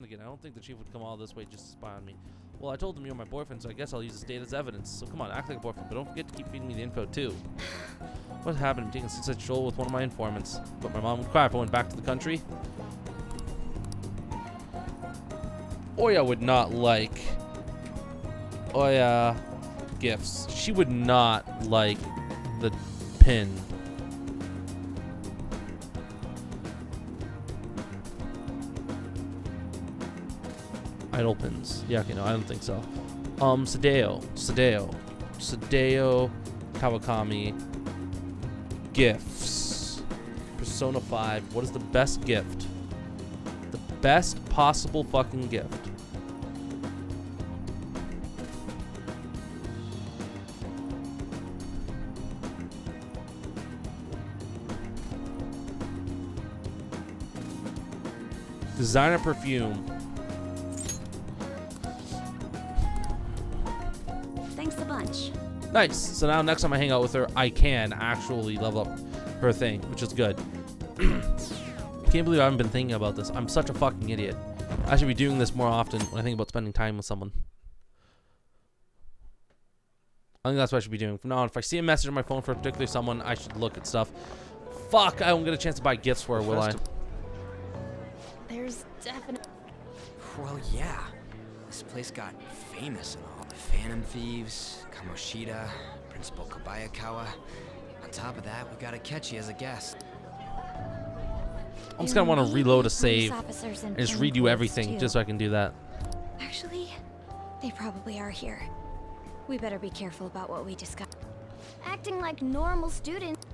Again, I don't think the chief would come all this way just to spy on me. Well, I told him you're my boyfriend, so I guess I'll use this date as evidence. So come on, act like a boyfriend, but don't forget to keep feeding me the info too. What happened? I'm taking such trouble with one of my informants. But my mom would cry if I went back to the country. Oya would not like Oya gifts. She would not like the pin. Idol pins. Yeah, okay, no, I don't think so. Sadeo, Kawakami. Gifts. Persona 5. What is the best gift? The best possible fucking gift. Designer perfume. Thanks a bunch. Nice. So now next time I hang out with her, I can actually level up her thing, which is good. I can't believe I haven't been thinking about this. I'm such a fucking idiot. I should be doing this more often when I think about spending time with someone. I think that's what I should be doing. From now on, if I see a message on my phone for particularly someone, I should look at stuff. Fuck, I won't get a chance to buy gifts for her, will I? There's definitely... Well, yeah. This place got famous and all. The Phantom Thieves, Kamoshida, Principal Kobayakawa. On top of that, we got Akechi as a guest. I'm just gonna want to reload a save and just redo everything just so I can do that. Actually, they probably are here. We better be careful about what we discuss. Acting like normal students.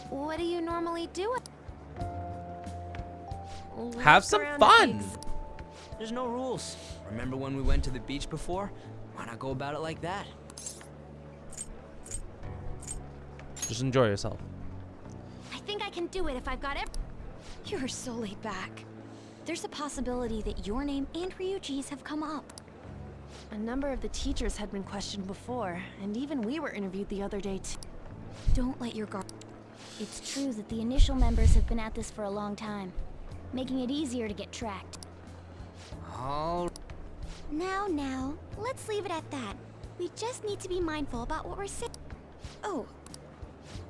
What do you normally do? Have some fun! There's no rules. Remember when we went to the beach before? Why not go about it like that? Just enjoy yourself. I think I can do it if I've got it. You're so laid back. There's a possibility that your name and Ryuji's have come up. A number of the teachers had been questioned before, and even we were interviewed the other day too. Don't let your guard. It's true that the initial members have been at this for a long time, making it easier to get tracked. Oh. Now, let's leave it at that. We just need to be mindful about what we're saying. Oh.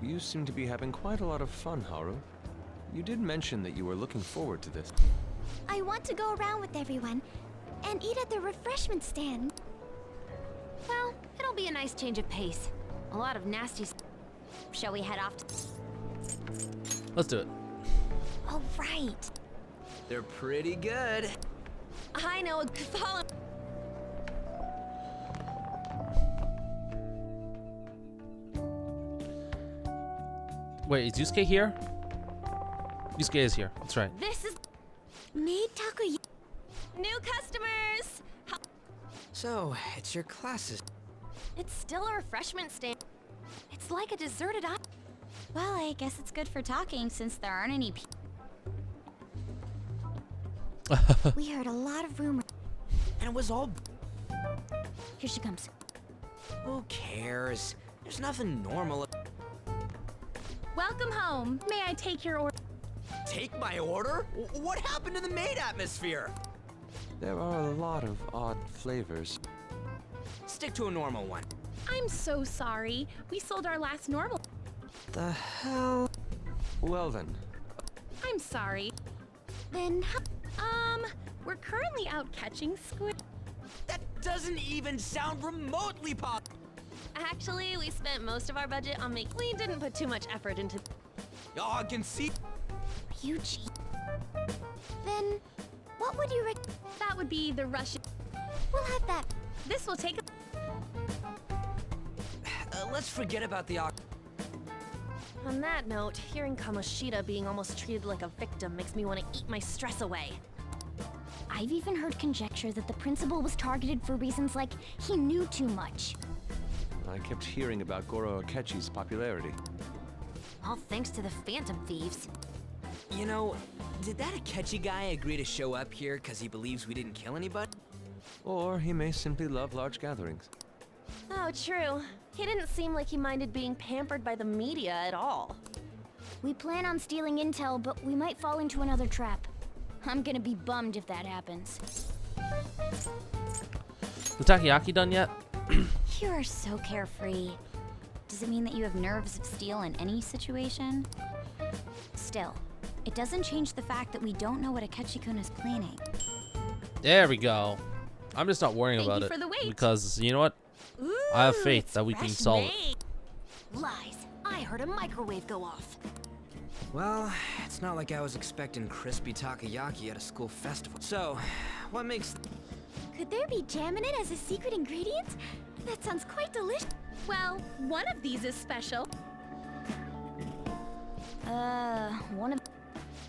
You seem to be having quite a lot of fun, Haru. You did mention that you were looking forward to this. I want to go around with everyone and eat at the refreshment stand. Well, it'll be a nice change of pace. A lot of nasty Shall we head off? Let's do it. All right. They're pretty good. I know a good follow. Wait, is Yusuke here? Yusuke is here. That's right. This is Maid Takuya. new customers. So, it's your classes. It's still a refreshment stand. It's like a deserted island. Well, I guess it's good for talking since there aren't any people. We heard a lot of rumors. And it was all... Here she comes. Who cares? There's nothing normal. Welcome home. May I take your order? Take my order? What happened to the maid atmosphere? There are a lot of odd flavors. Stick to a normal one. I'm so sorry. We sold our last normal. The hell? Well then, I'm sorry. Then, We're currently out catching squid. That doesn't even sound remotely pop. Actually, we spent most of our budget on making. We didn't put too much effort into. Oh, I can see. Ryuji. Then, what would you That would be the Russian. We'll have that. This will take. Let's forget about the. On that note, hearing Kamoshida being almost treated like a victim makes me want to eat my stress away. I've even heard conjecture that the principal was targeted for reasons like he knew too much. I kept hearing about Goro Akechi's popularity. All thanks to the Phantom Thieves. You know, did that Akechi guy agree to show up here because he believes we didn't kill anybody? Or he may simply love large gatherings. Oh, true. He didn't seem like he minded being pampered by the media at all. We plan on stealing intel, but we might fall into another trap. I'm gonna be bummed if that happens. The takoyaki done yet? You are so carefree. Does it mean that you have nerves of steel in any situation? Still, it doesn't change the fact that we don't know what Akechi-kun is planning. There we go. I'm just not worrying Thank about you it for the wait. because you know what? Ooh, I have faith it's that we can fresh solve it. made. Lies. I heard a microwave go off. Well, it's not like I was expecting crispy takoyaki at a school festival. So, what makes... Could there be jam in it as a secret ingredient? That sounds quite delicious. Well, one of these is special. One of...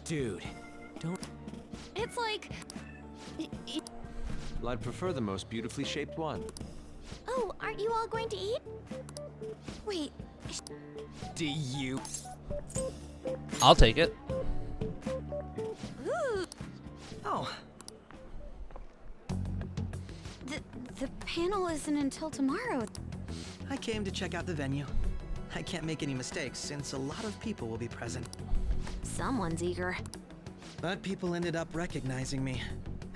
Dude, don't... It's like... Well, I'd prefer the most beautifully shaped one. Oh, aren't you all going to eat? Wait, Do you... I'll take it. ooh, Oh, the panel isn't until tomorrow. I came to check out the venue. I can't make any mistakes since a lot of people will be present. Someone's eager. But people ended up recognizing me.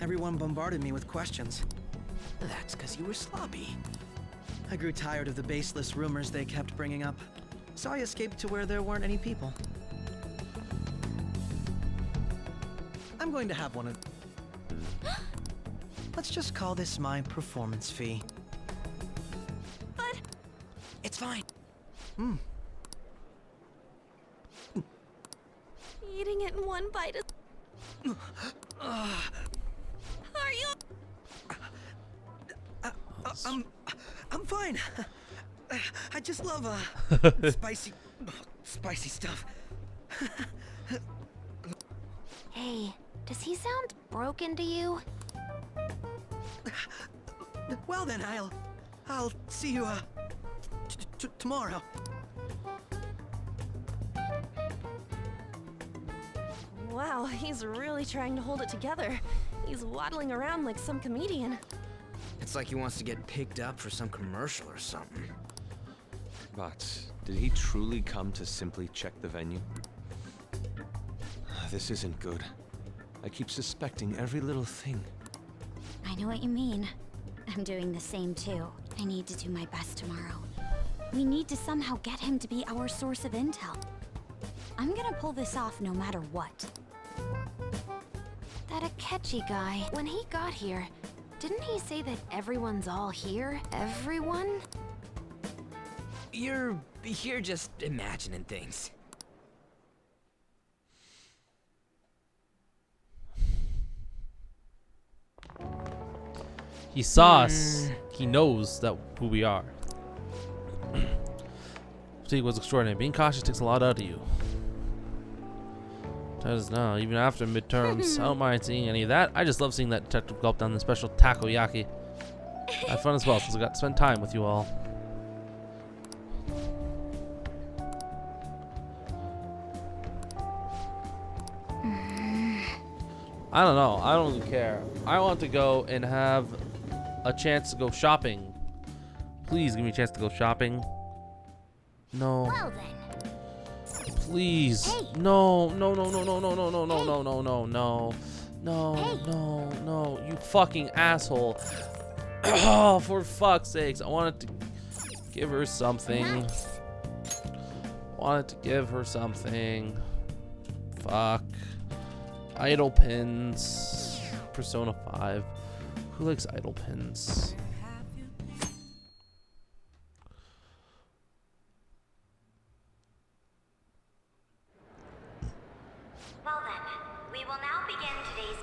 Everyone bombarded me with questions. That's because you were sloppy. I grew tired of the baseless rumors they kept bringing up, so I escaped to where there weren't any people. I'm going to have one of... Let's just call this my performance fee. But It's fine. eating it in one bite is... Are you... I'm fine. I just love spicy stuff. Hey, does he sound broken to you? Well then, I'll see you tomorrow. Wow, he's really trying to hold it together. He's waddling around like some comedian. It's like he wants to get picked up for some commercial or something. But did he truly come to simply check the venue? This isn't good. I keep suspecting every little thing. I know what you mean. I'm doing the same too. I need to do my best tomorrow. We need to somehow get him to be our source of intel. I'm gonna pull this off no matter what. That Akechi guy, when he got here, didn't he say that everyone's all here? Everyone? You're just imagining things. He saw us. He knows that who we are. Fatigue was extraordinary. Being cautious takes a lot out of you. That is now, even after midterms. I don't mind seeing any of that. I just love seeing that detective gulp down the special takoyaki. I had fun as well since I got to spend time with you all. I don't know. I don't really care. I want to go and have a chance to go shopping. Please give me a chance to go shopping. No. Well then. Please. Hey. No. No. No. No. No. No. No. No. No. No. No. No. No. No. Hey. No. No. You fucking asshole. Oh, for fuck's sakes. I wanted to give her something. Nice. Wanted to give her something. Fuck. Idle pins. Persona 5. Who likes idle pins? Well then, we will now begin today's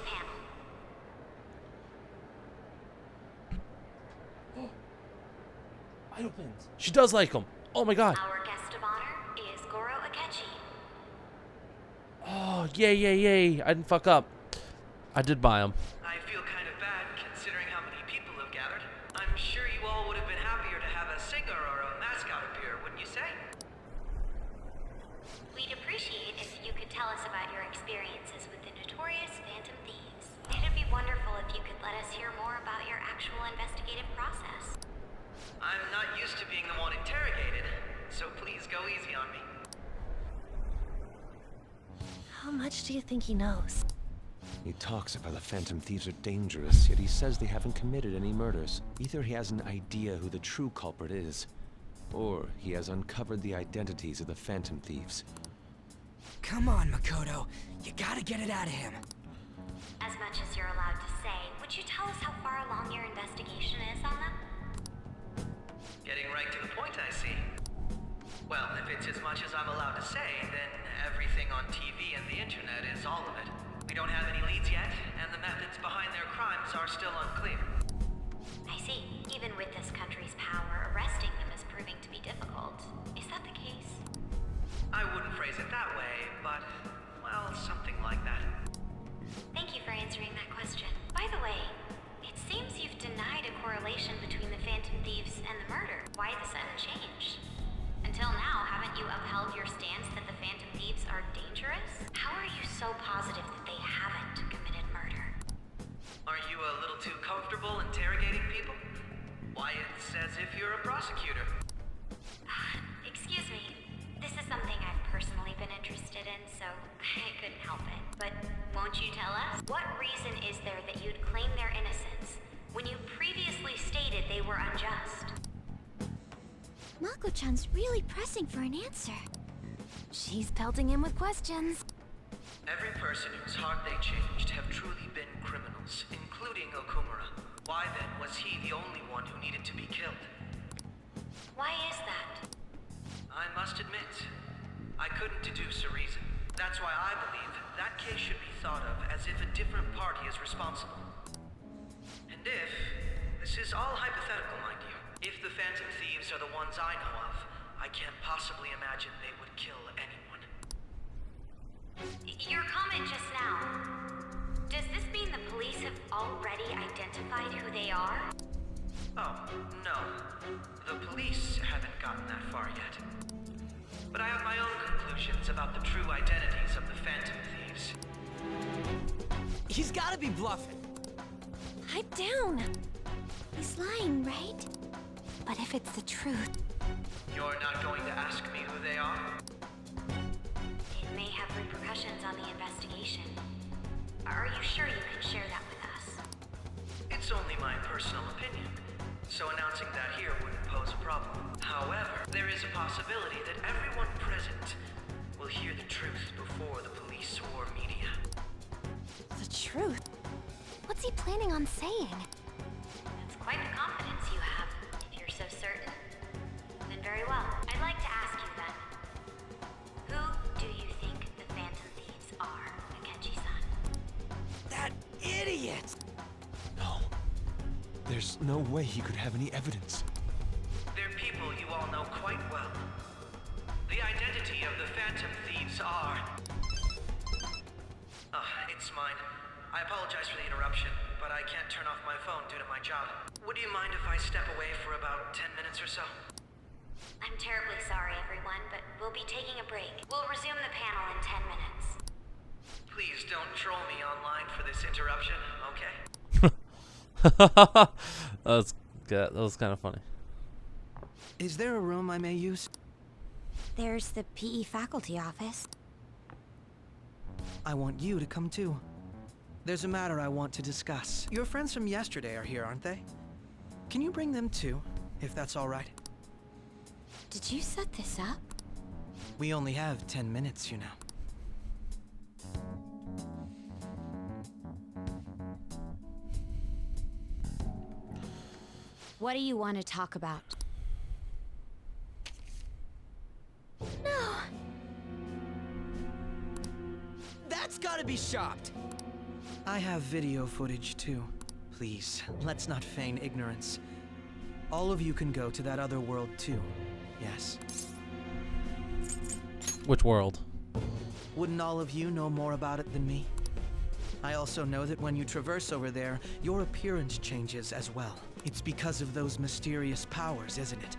panel. Idle pins. She does like them. Oh my god. Our guest of honor is Goro Akechi. Oh, yay. I didn't fuck up. I did buy them. I feel kind of bad considering how many people have gathered. I'm sure you all would have been happier to have a singer or a mascot appear, wouldn't you say? We'd appreciate if you could tell us about your experiences with the notorious Phantom Thieves. It'd be wonderful if you could let us hear more about your actual investigative process. I'm not used to being the one interrogated, so please go easy on me. How much do you think he knows? He talks about the Phantom Thieves are dangerous, yet he says they haven't committed any murders. Either he has an idea who the true culprit is, or he has uncovered the identities of the Phantom Thieves. Come on, Makoto. You gotta get it out of him. As much as you're allowed to say, would you tell us how far along your investigation is on them? Getting right to the point, I see. Well, if it's as much as I'm allowed to say, then everything on TV and the internet is all of it. We don't have any leads yet, and the methods behind their crimes are still unclear. I see. Even with this country's power, arresting them is proving to be difficult. Is that the case? I wouldn't phrase it that way, but, well, something like that. Thank you for answering that question. By the way, it seems you've denied a correlation between the Phantom Thieves and the murder. Why the sudden change? Until now, haven't you upheld your stance that the Phantom Thieves are dangerous? How are you so positive that they haven't committed murder? Are you a little too comfortable interrogating people? Why, it's as if you're a prosecutor. Excuse me. This is something I've personally been interested in, so I couldn't help it. But won't you tell us? What reason is there that you'd claim their innocence when you previously stated they were unjust? Mako-chan's really pressing for an answer. She's pelting him with questions. Every person whose heart they changed have truly been criminals, including Okumura. Why then was he the only one who needed to be killed? Why is that? I must admit, I couldn't deduce a reason. That's why I believe that case should be thought of as if a different party is responsible. And if, this is all hypothetical, mind you, if the Phantom Thieves are the ones I know of, I can't possibly imagine they would kill anyone. Your comment just now. Does this mean the police have already identified who they are? Oh, no. The police haven't gotten that far yet. But I have my own conclusions about the true identities of the Phantom Thieves. He's gotta be bluffing. Pipe down. He's lying, right? But if it's the truth, You're not going to ask me who they are? it may have repercussions on the investigation. Are you sure you can share that with us? It's only my personal opinion, so announcing that here wouldn't pose a problem. However, there is a possibility that everyone present will hear the truth before the police or media. The truth? What's he planning on saying? That's quite the confidence you have. If you're so certain, then very well. I'd like to ask you then. Who do you think the Phantom Thieves are, Akechi-san? That idiot! No. There's no way he could have any evidence. They're people you all know quite well. The identity of the Phantom Thieves are... it's mine. I apologize for the interruption, but I can't turn off my phone due to my job. Would you mind if I step away for about 10 minutes or so? I'm terribly sorry, everyone, but we'll be taking a break. We'll resume the panel in 10 minutes. Please don't troll me online for this interruption, okay? That was kind of funny. Is there a room I may use? There's the PE faculty office. I want you to come too. There's a matter I want to discuss. Your friends from yesterday are here, aren't they? Can you bring them too, if that's all right? Did you set this up? We only have 10 minutes, you know. What do you want to talk about? No. That's gotta be shopped. I have video footage too. Please, let's not feign ignorance. All of you can go to that other world too. Yes. Which world? Wouldn't all of you know more about it than me? I also know that when you traverse over there, your appearance changes as well. It's because of those mysterious powers, isn't it?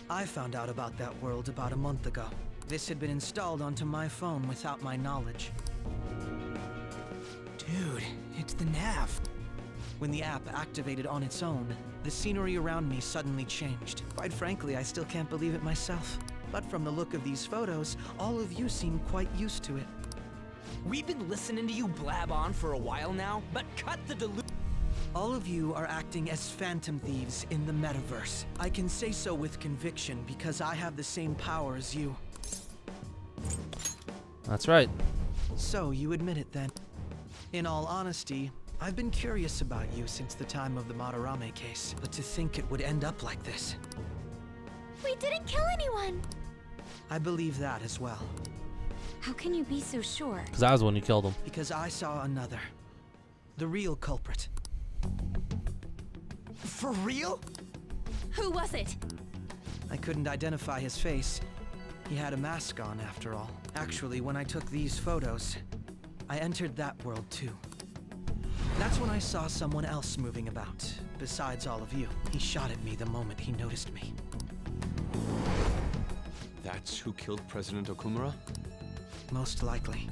I found out about that world about a month ago. This had been installed onto my phone without my knowledge. Dude, it's the nav. When the app activated on its own, the scenery around me suddenly changed. Quite frankly, I still can't believe it myself. But from the look of these photos, all of you seem quite used to it. We've been listening to you blab on for a while now, but cut the delusion. All of you are acting as phantom thieves in the metaverse. I can say so with conviction because I have the same power as you. That's right. So you admit it then. In all honesty, I've been curious about you since the time of the Madarame case, but to think it would end up like this. We didn't kill anyone! I believe that as well. How can you be so sure? Because I was the one who killed him. Because I saw another. The real culprit. For real? Who was it? I couldn't identify his face. He had a mask on after all. Actually, when I took these photos, I entered that world too. That's when I saw someone else moving about, besides all of you. He shot at me the moment he noticed me. That's who killed President Okumura? Most likely.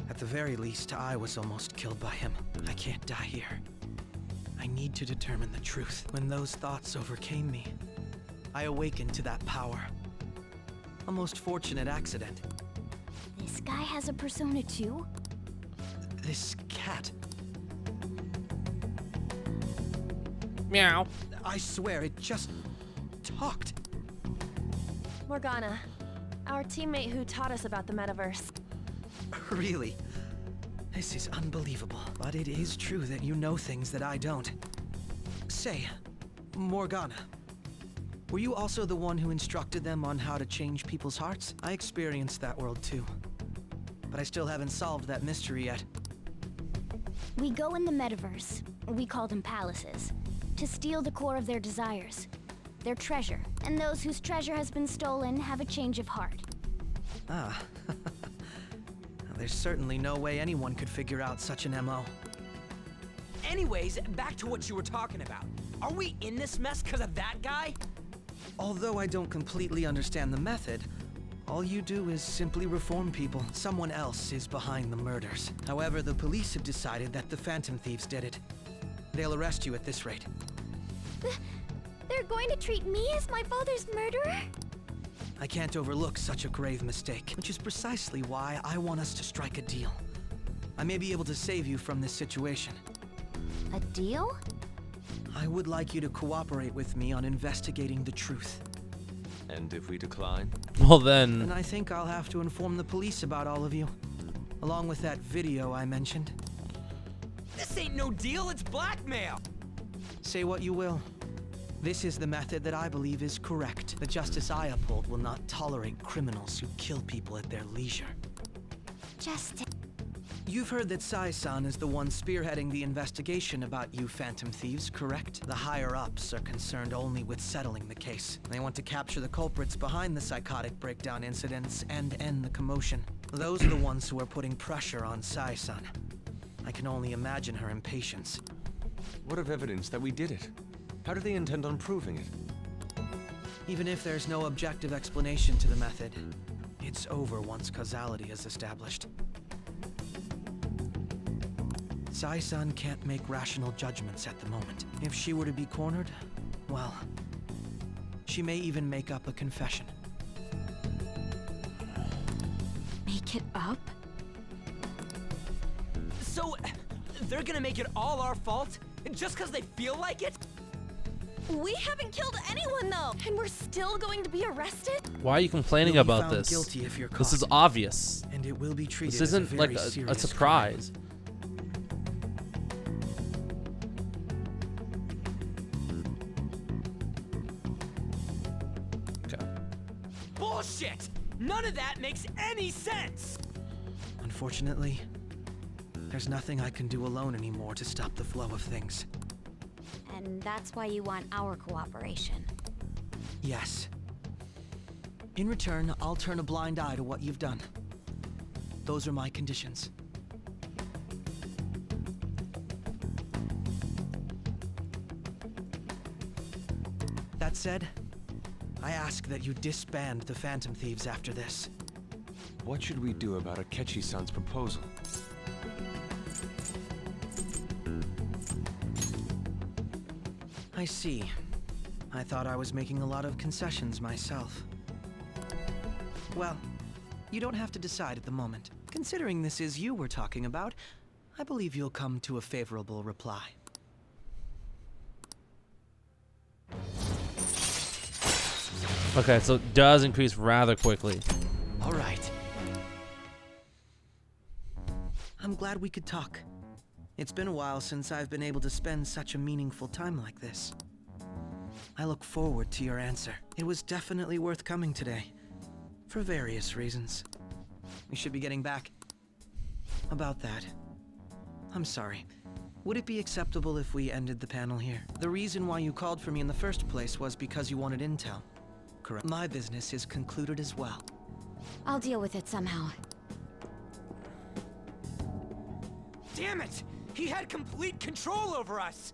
At the very least, I was almost killed by him. I can't die here. I need to determine the truth. When those thoughts overcame me, I awakened to that power. A most fortunate accident. This guy has a persona too? This cat. Meow. I swear, it just talked. Morgana, our teammate who taught us about the metaverse. Really? This is unbelievable. But it is true that you know things that I don't. Say, Morgana, were you also the one who instructed them on how to change people's hearts? I experienced that world too. But I still haven't solved that mystery yet. We go in the metaverse, we call them palaces, to steal the core of their desires, their treasure. And those whose treasure has been stolen have a change of heart. Ah. There's certainly no way anyone could figure out such an MO. Anyways, back to what you were talking about. Are we in this mess because of that guy? Although I don't completely understand the method, all you do is simply reform people. Someone else is behind the murders. However, the police have decided that the Phantom Thieves did it. They'll arrest you at this rate. They're going to treat me as my father's murderer? I can't overlook such a grave mistake, which is precisely why I want us to strike a deal. I may be able to save you from this situation. A deal? I would like you to cooperate with me on investigating the truth. And if we decline? Well And then. I think I'll have to inform the police about all of you, along with that video I mentioned. This ain't no deal, it's blackmail! Say what you will. This is the method that I believe is correct. The justice I uphold will not tolerate criminals who kill people at their leisure. Just... You've heard that Sai-san is the one spearheading the investigation about you Phantom Thieves, correct? The higher-ups are concerned only with settling the case. They want to capture the culprits behind the psychotic breakdown incidents and end the commotion. Those are the ones who are putting pressure on Sai-san. I can only imagine her impatience. What of evidence that we did it? How do they intend on proving it? Even if there's no objective explanation to the method, it's over once causality is established. Sai-san can't make rational judgments at the moment. If she were to be cornered, well, she may even make up a confession. make it up? So, they're gonna make it all our fault? Just because they feel like it? We haven't killed anyone though, and we're still going to be arrested? Why are you complaining You'll be about found this? guilty if you're This is caught. obvious. And it will be treated This isn't as a like very a serious surprise. Okay. Bullshit! None of that makes any sense! crime. Unfortunately, there's nothing I can do alone anymore to stop the flow of things. And that's why you want our cooperation. Yes. In return, I'll turn a blind eye to what you've done. Those are my conditions. That said, I ask that you disband the Phantom Thieves after this. What should we do about Akechi-san's proposal? I see. I thought I was making a lot of concessions myself. Well, you don't have to decide at the moment. Considering this is you we're talking about, I believe you'll come to a favorable reply. Okay, so it does increase rather quickly. All right. I'm glad we could talk. It's been a while since I've been able to spend such a meaningful time like this. I look forward to your answer. It was definitely worth coming today, for various reasons. We should be getting back. About that, I'm sorry. Would it be acceptable if we ended the panel here? The reason why you called for me in the first place was because you wanted intel. Correct. My business is concluded as well. I'll deal with it somehow. Damn it! He had complete control over us!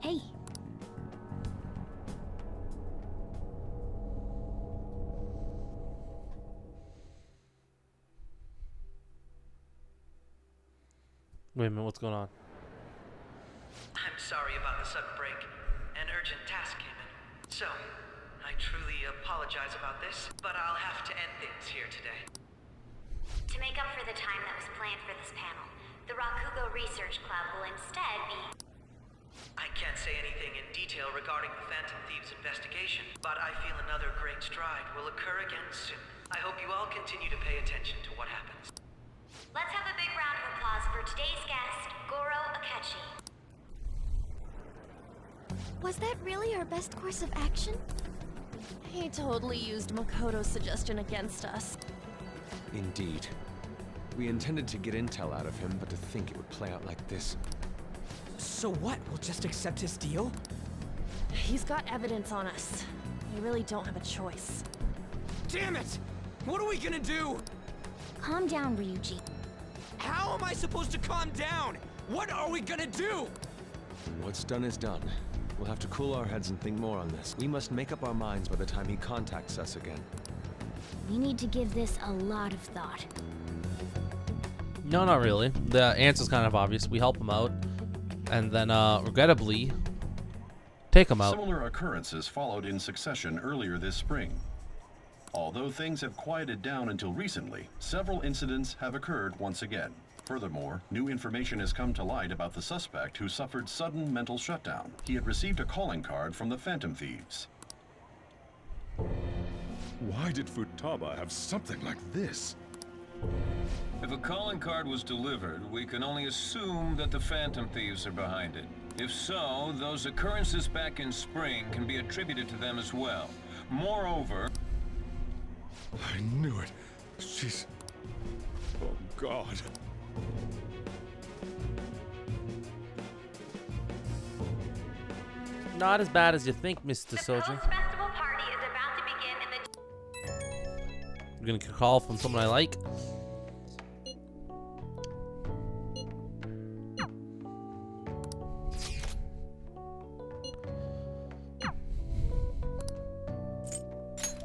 Hey. Wait a minute, what's going on? I'm sorry about the sudden break. An urgent task came in. So, I truly apologize about this, but I'll have to end things here today. To make up for the time that was planned for this panel, the Rakugo Research Club will instead be... I can't say anything in detail regarding the Phantom Thieves investigation, but I feel another great stride will occur again soon. I hope you all continue to pay attention to what happens. Let's have a big round of applause for today's guest, Goro Akechi. Was that really our best course of action? He totally used Makoto's suggestion against us. Indeed. We intended to get intel out of him, but to think it would play out like this. So what? We'll just accept his deal? He's got evidence on us. We really don't have a choice. Damn it! What are we gonna do? Calm down, Ryuji. How am I supposed to calm down? What are we gonna do? What's done is done. We'll have to cool our heads and think more on this. We must make up our minds by the time he contacts us again. We need to give this a lot of thought. No, not really. The answer's kind of obvious. We help him out, and then, regrettably, take him out. Similar occurrences followed in succession earlier this spring. Although things have quieted down until recently, several incidents have occurred once again. Furthermore, new information has come to light about the suspect who suffered sudden mental shutdown. He had received a calling card from the Phantom Thieves. Why did Futaba have something like this? If a calling card was delivered, we can only assume that the Phantom Thieves are behind it. If so, those occurrences back in spring can be attributed to them as well. Moreover... I knew it. She's... Oh, God. Not as bad as you think, Mr. The Soldier. post-festival party is about to begin in the... We're gonna get a call from someone I like.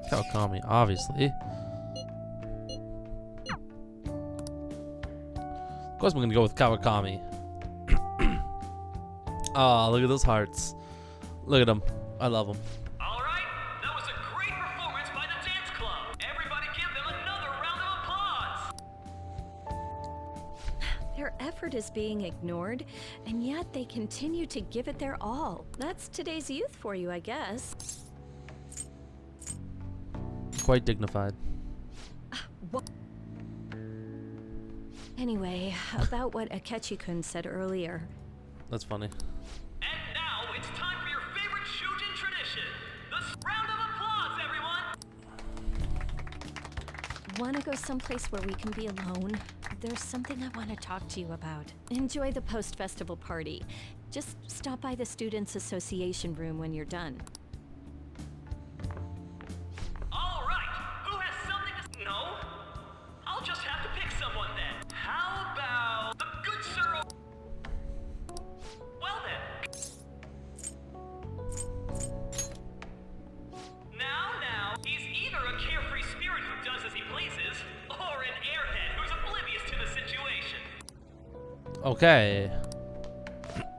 Kawakami, obviously. Of course, we're gonna go with Kawakami. Oh, look at those hearts. Look at them. I love them. All right, that was a great performance by the dance club. Everybody give them another round of applause. Their effort is being ignored, and yet they continue to give it their all. That's today's youth for you, I guess. Quite dignified. Anyway, about what Akechi-kun said earlier. That's funny. And now it's time for your favorite Shujin tradition. The round of applause, everyone. Want to go someplace where we can be alone? There's something I want to talk to you about. Enjoy the post-festival party. Just stop by the Students' Association room when you're done. All right, who has something to... No? I'll just have to pick someone then. How about the good sir... Well then. Now, he's either a carefree spirit who does as he pleases, or an airhead who's oblivious to the situation. Okay.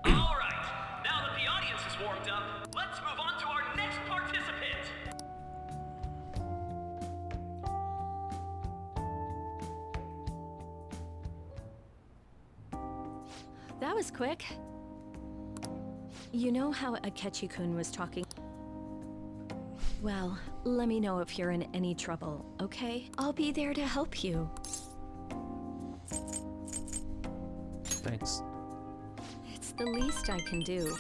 All right, now that the audience is warmed up, let's move on to our next part that was quick. You know how Akechi-kun was talking? Well, let me know if you're in any trouble, okay? I'll be there to help you. Thanks. It's the least I can do.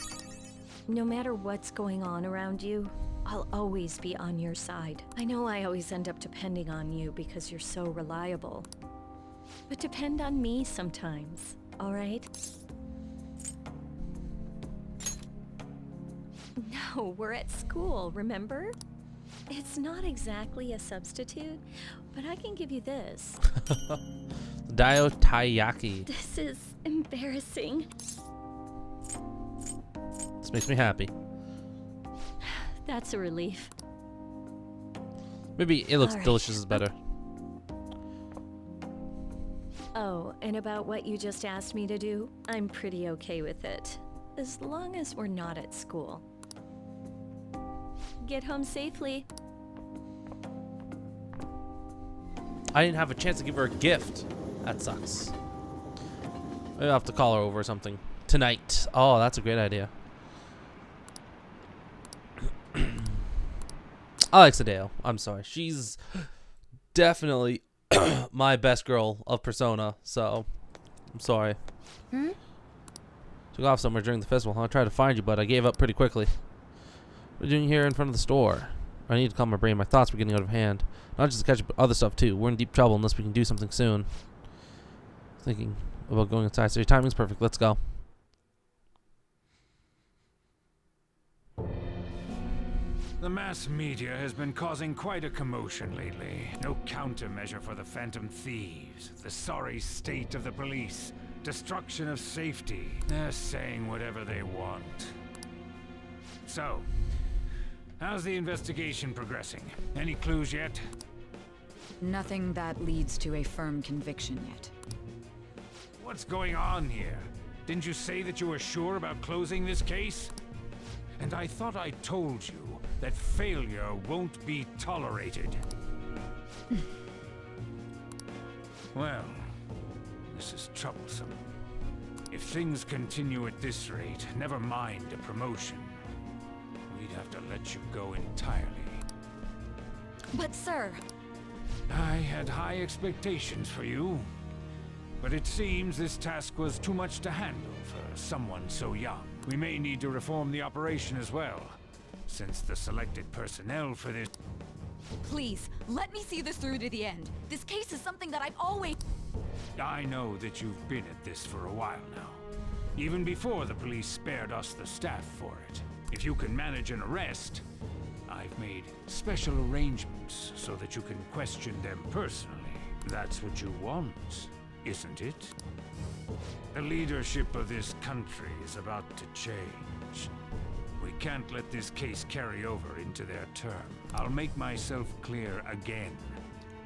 No matter what's going on around you, I'll always be on your side. I know I always end up depending on you because you're so reliable. But depend on me sometimes, all right? No, we're at school, remember? It's not exactly a substitute, but I can give you this. Dio Taiyaki. This is embarrassing. This makes me happy. That's a relief. Maybe it looks All right. delicious is better. Oh, and about what you just asked me to do, I'm pretty okay with it. As long as we're not at school. Get home safely. I didn't have a chance to give her a gift. That sucks. Maybe I'll have to call her over or something. Tonight. Oh, that's a great idea. I like Sadeo. I'm sorry. She's definitely my best girl of Persona, so I'm sorry. Took off somewhere during the festival. I tried to find you, but I gave up pretty quickly. What are you doing here in front of the store? I need to calm my brain. My thoughts were getting out of hand. Not just to catch up, but other stuff too. We're in deep trouble unless we can do something soon. Thinking about going inside, so your timing's perfect. Let's go. The mass media has been causing quite a commotion lately. No countermeasure for the Phantom Thieves, the sorry state of the police, destruction of safety. They're saying whatever they want. So, how's the investigation progressing? Any clues yet? Nothing that leads to a firm conviction yet. What's going on here? Didn't you say that you were sure about closing this case? And I thought I told you that failure won't be tolerated. Well, this is troublesome. If things continue at this rate, never mind a promotion. We'd have to let you go entirely. But sir... I had high expectations for you. But it seems this task was too much to handle for someone so young. We may need to reform the operation as well, since the selected personnel for this... Please, let me see this through to the end. This case is something that I've always... I know that you've been at this for a while now. Even before the police spared us the staff for it. If you can manage an arrest, I've made special arrangements so that you can question them personally. That's what you want, isn't it? The leadership of this country is about to change. We can't let this case carry over into their term. I'll make myself clear again.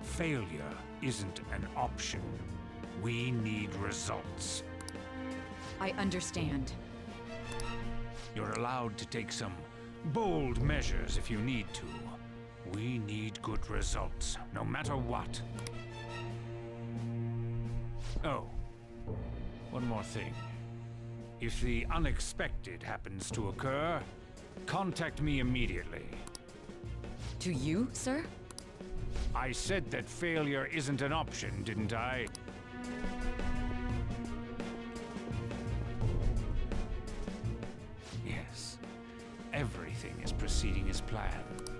Failure isn't an option. We need results. I understand. You're allowed to take some bold measures if you need to. We need good results, no matter what. Oh, one more thing. If the unexpected happens to occur, contact me immediately. To you, sir? I said that failure isn't an option, didn't I? Yes. Everything is proceeding as planned.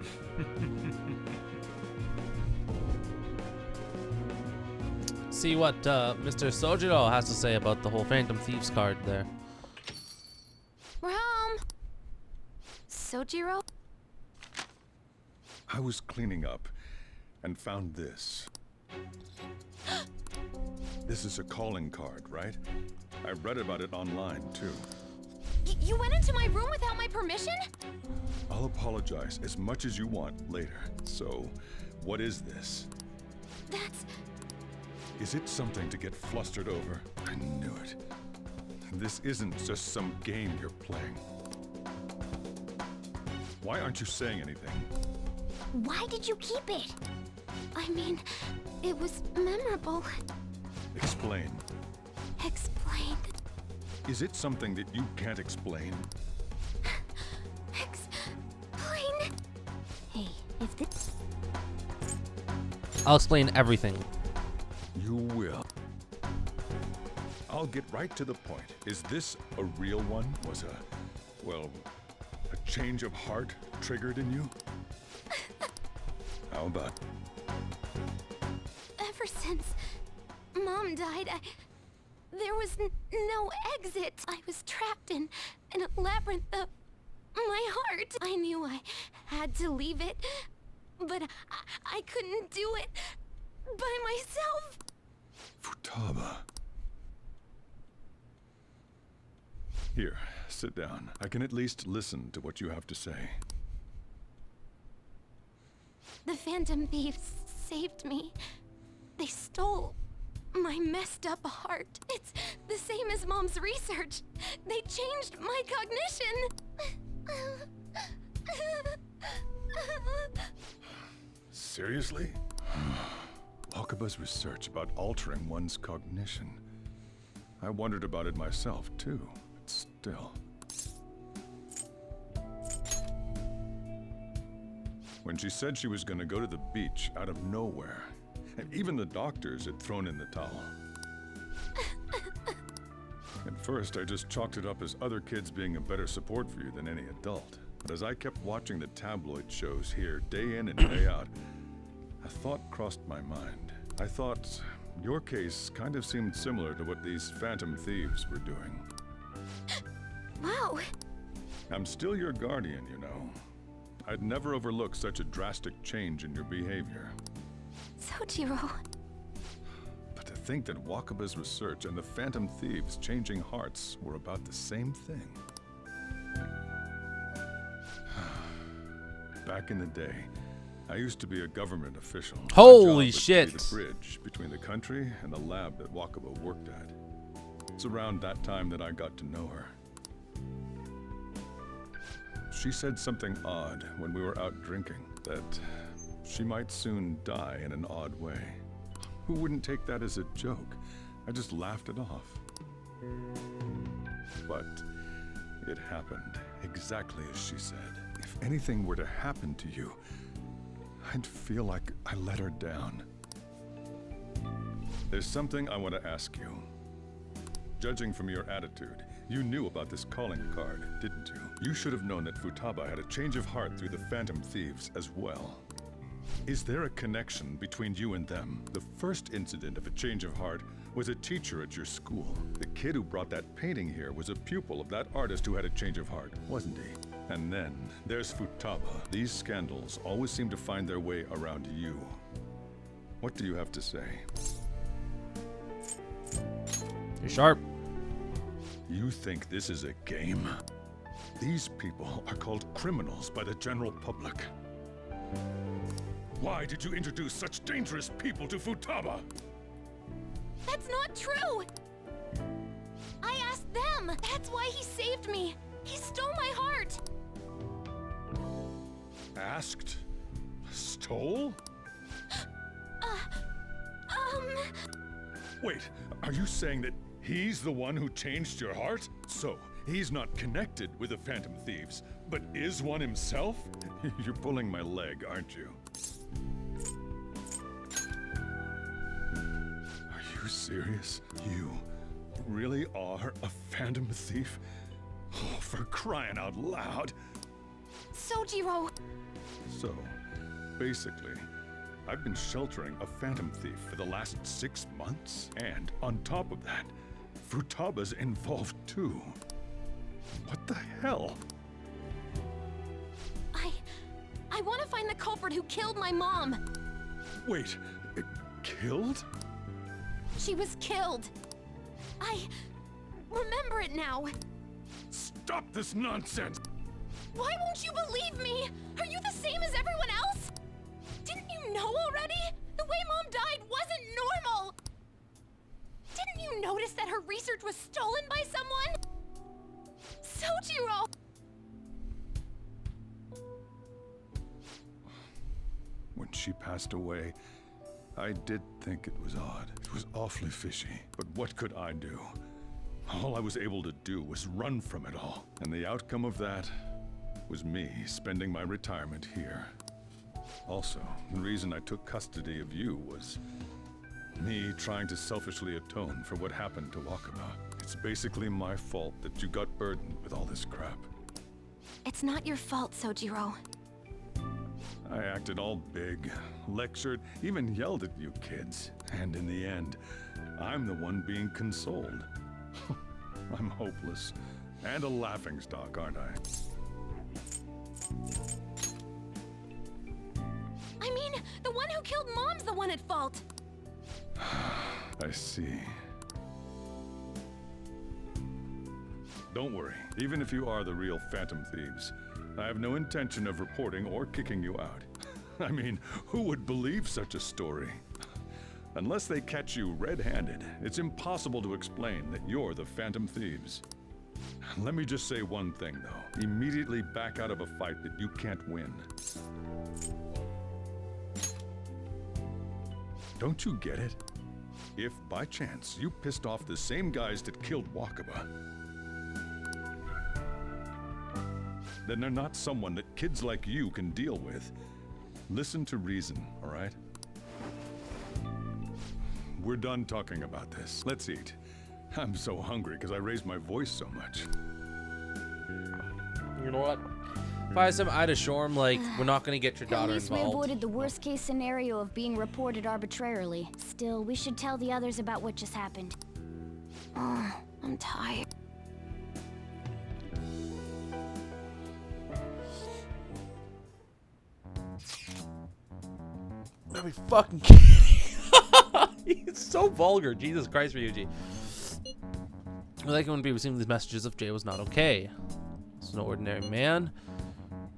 See what Mr. Sojiro has to say about the whole Phantom Thieves card there. We're home. Sojiro? I was cleaning up and found this. This is a calling card, right? I read about it online, too. You went into my room without my permission? I'll apologize as much as you want later. So, what is this? That's... Is it something to get flustered over? I knew it. This isn't just some game you're playing. Why aren't you saying anything? Why did you keep it? I mean, it was memorable. Explain. Explain. Is it something that you can't explain? Explain? Hey, if this... I'll explain everything. You will. I'll get right to the point. Is this a real one? Was a change of heart triggered in you? How about... Ever since Mom died, there was no exit. I was trapped in a labyrinth of my heart. I knew I had to leave it, but I couldn't do it by myself. Futaba. Here, sit down. I can at least listen to what you have to say. The Phantom Thieves saved me. They stole my messed up heart. It's the same as Mom's research. They changed my cognition. Seriously? Wakaba's research about altering one's cognition. I wondered about it myself, too. But still. When she said she was gonna go to the beach out of nowhere, and even the doctors had thrown in the towel. At first, I just chalked it up as other kids being a better support for you than any adult. But as I kept watching the tabloid shows here, day in and day out, a thought crossed my mind. I thought your case kind of seemed similar to what these Phantom Thieves were doing. Wow. I'm still your guardian, you know. I'd never overlook such a drastic change in your behavior. Sojiro. But to think that Wakaba's research and the Phantom Thieves changing hearts were about the same thing. Back in the day, I used to be a government official. Holy My job was to shit. be the bridge between the country and the lab that Wakaba worked at. It's around that time that I got to know her. She said something odd when we were out drinking, that she might soon die in an odd way. Who wouldn't take that as a joke? I just laughed it off. But it happened exactly as she said. If anything were to happen to you, I'd feel like I let her down. There's something I want to ask you. Judging from your attitude, you knew about this calling card, didn't you? You should have known that Futaba had a change of heart through the Phantom Thieves as well. Is there a connection between you and them? The first incident of a change of heart was a teacher at your school. The kid who brought that painting here was a pupil of that artist who had a change of heart, wasn't he? And then, there's Futaba. These scandals always seem to find their way around you. What do you have to say? You're sharp. You think this is a game? These people are called criminals by the general public. Why did you introduce such dangerous people to Futaba? That's not true! I asked them! That's why he saved me! He stole my heart! Asked? Stole? Wait, are you saying that he's the one who changed your heart? So, he's not connected with the Phantom Thieves, but is one himself? You're pulling my leg, aren't you? Are you serious? You really are a Phantom Thief? Oh, for crying out loud! Sojiro! So, basically, I've been sheltering a Phantom Thief for the last 6 months. And on top of that, Futaba's involved too. What the hell? I want to find the culprit who killed my mom! Wait, killed? She was killed! I remember it now! Stop this nonsense! Why won't you believe me? Are you the same as everyone else? Didn't you know already? The way Mom died wasn't normal! Didn't you notice that her research was stolen by someone? Sojiro! When she passed away, I did think it was odd. It was awfully fishy. But what could I do? All I was able to do was run from it all. And the outcome of that was me spending my retirement here. Also, the reason I took custody of you was me trying to selfishly atone for what happened to Wakaba. It's basically my fault that you got burdened with all this crap. It's not your fault, Sojiro. I acted all big, lectured, even yelled at you kids. And in the end, I'm the one being consoled. I'm hopeless. And a laughingstock, aren't I? I mean, the one who killed Mom's the one at fault. I see. Don't worry. Even if you are the real Phantom Thieves, I have no intention of reporting or kicking you out. I mean, who would believe such a story? Unless they catch you red-handed, it's impossible to explain that you're the Phantom Thieves. Let me just say one thing, though. Immediately back out of a fight that you can't win. Don't you get it? If, by chance, you pissed off the same guys that killed Wakaba, then they're not someone that kids like you can deal with. Listen to reason, all right? We're done talking about this. Let's eat. I'm so hungry because I raised my voice so much. You know what? If I was him, I'd assure him, like, we're not going to get your daughter At least we involved. avoided the worst case scenario of being reported arbitrarily. Still, we should tell the others about what just happened. Oh, I'm tired. Are we fucking kidding? He's so vulgar. Jesus Christ, Ryuji. I like it when people receive these messages if Jay was not okay. He's no ordinary man.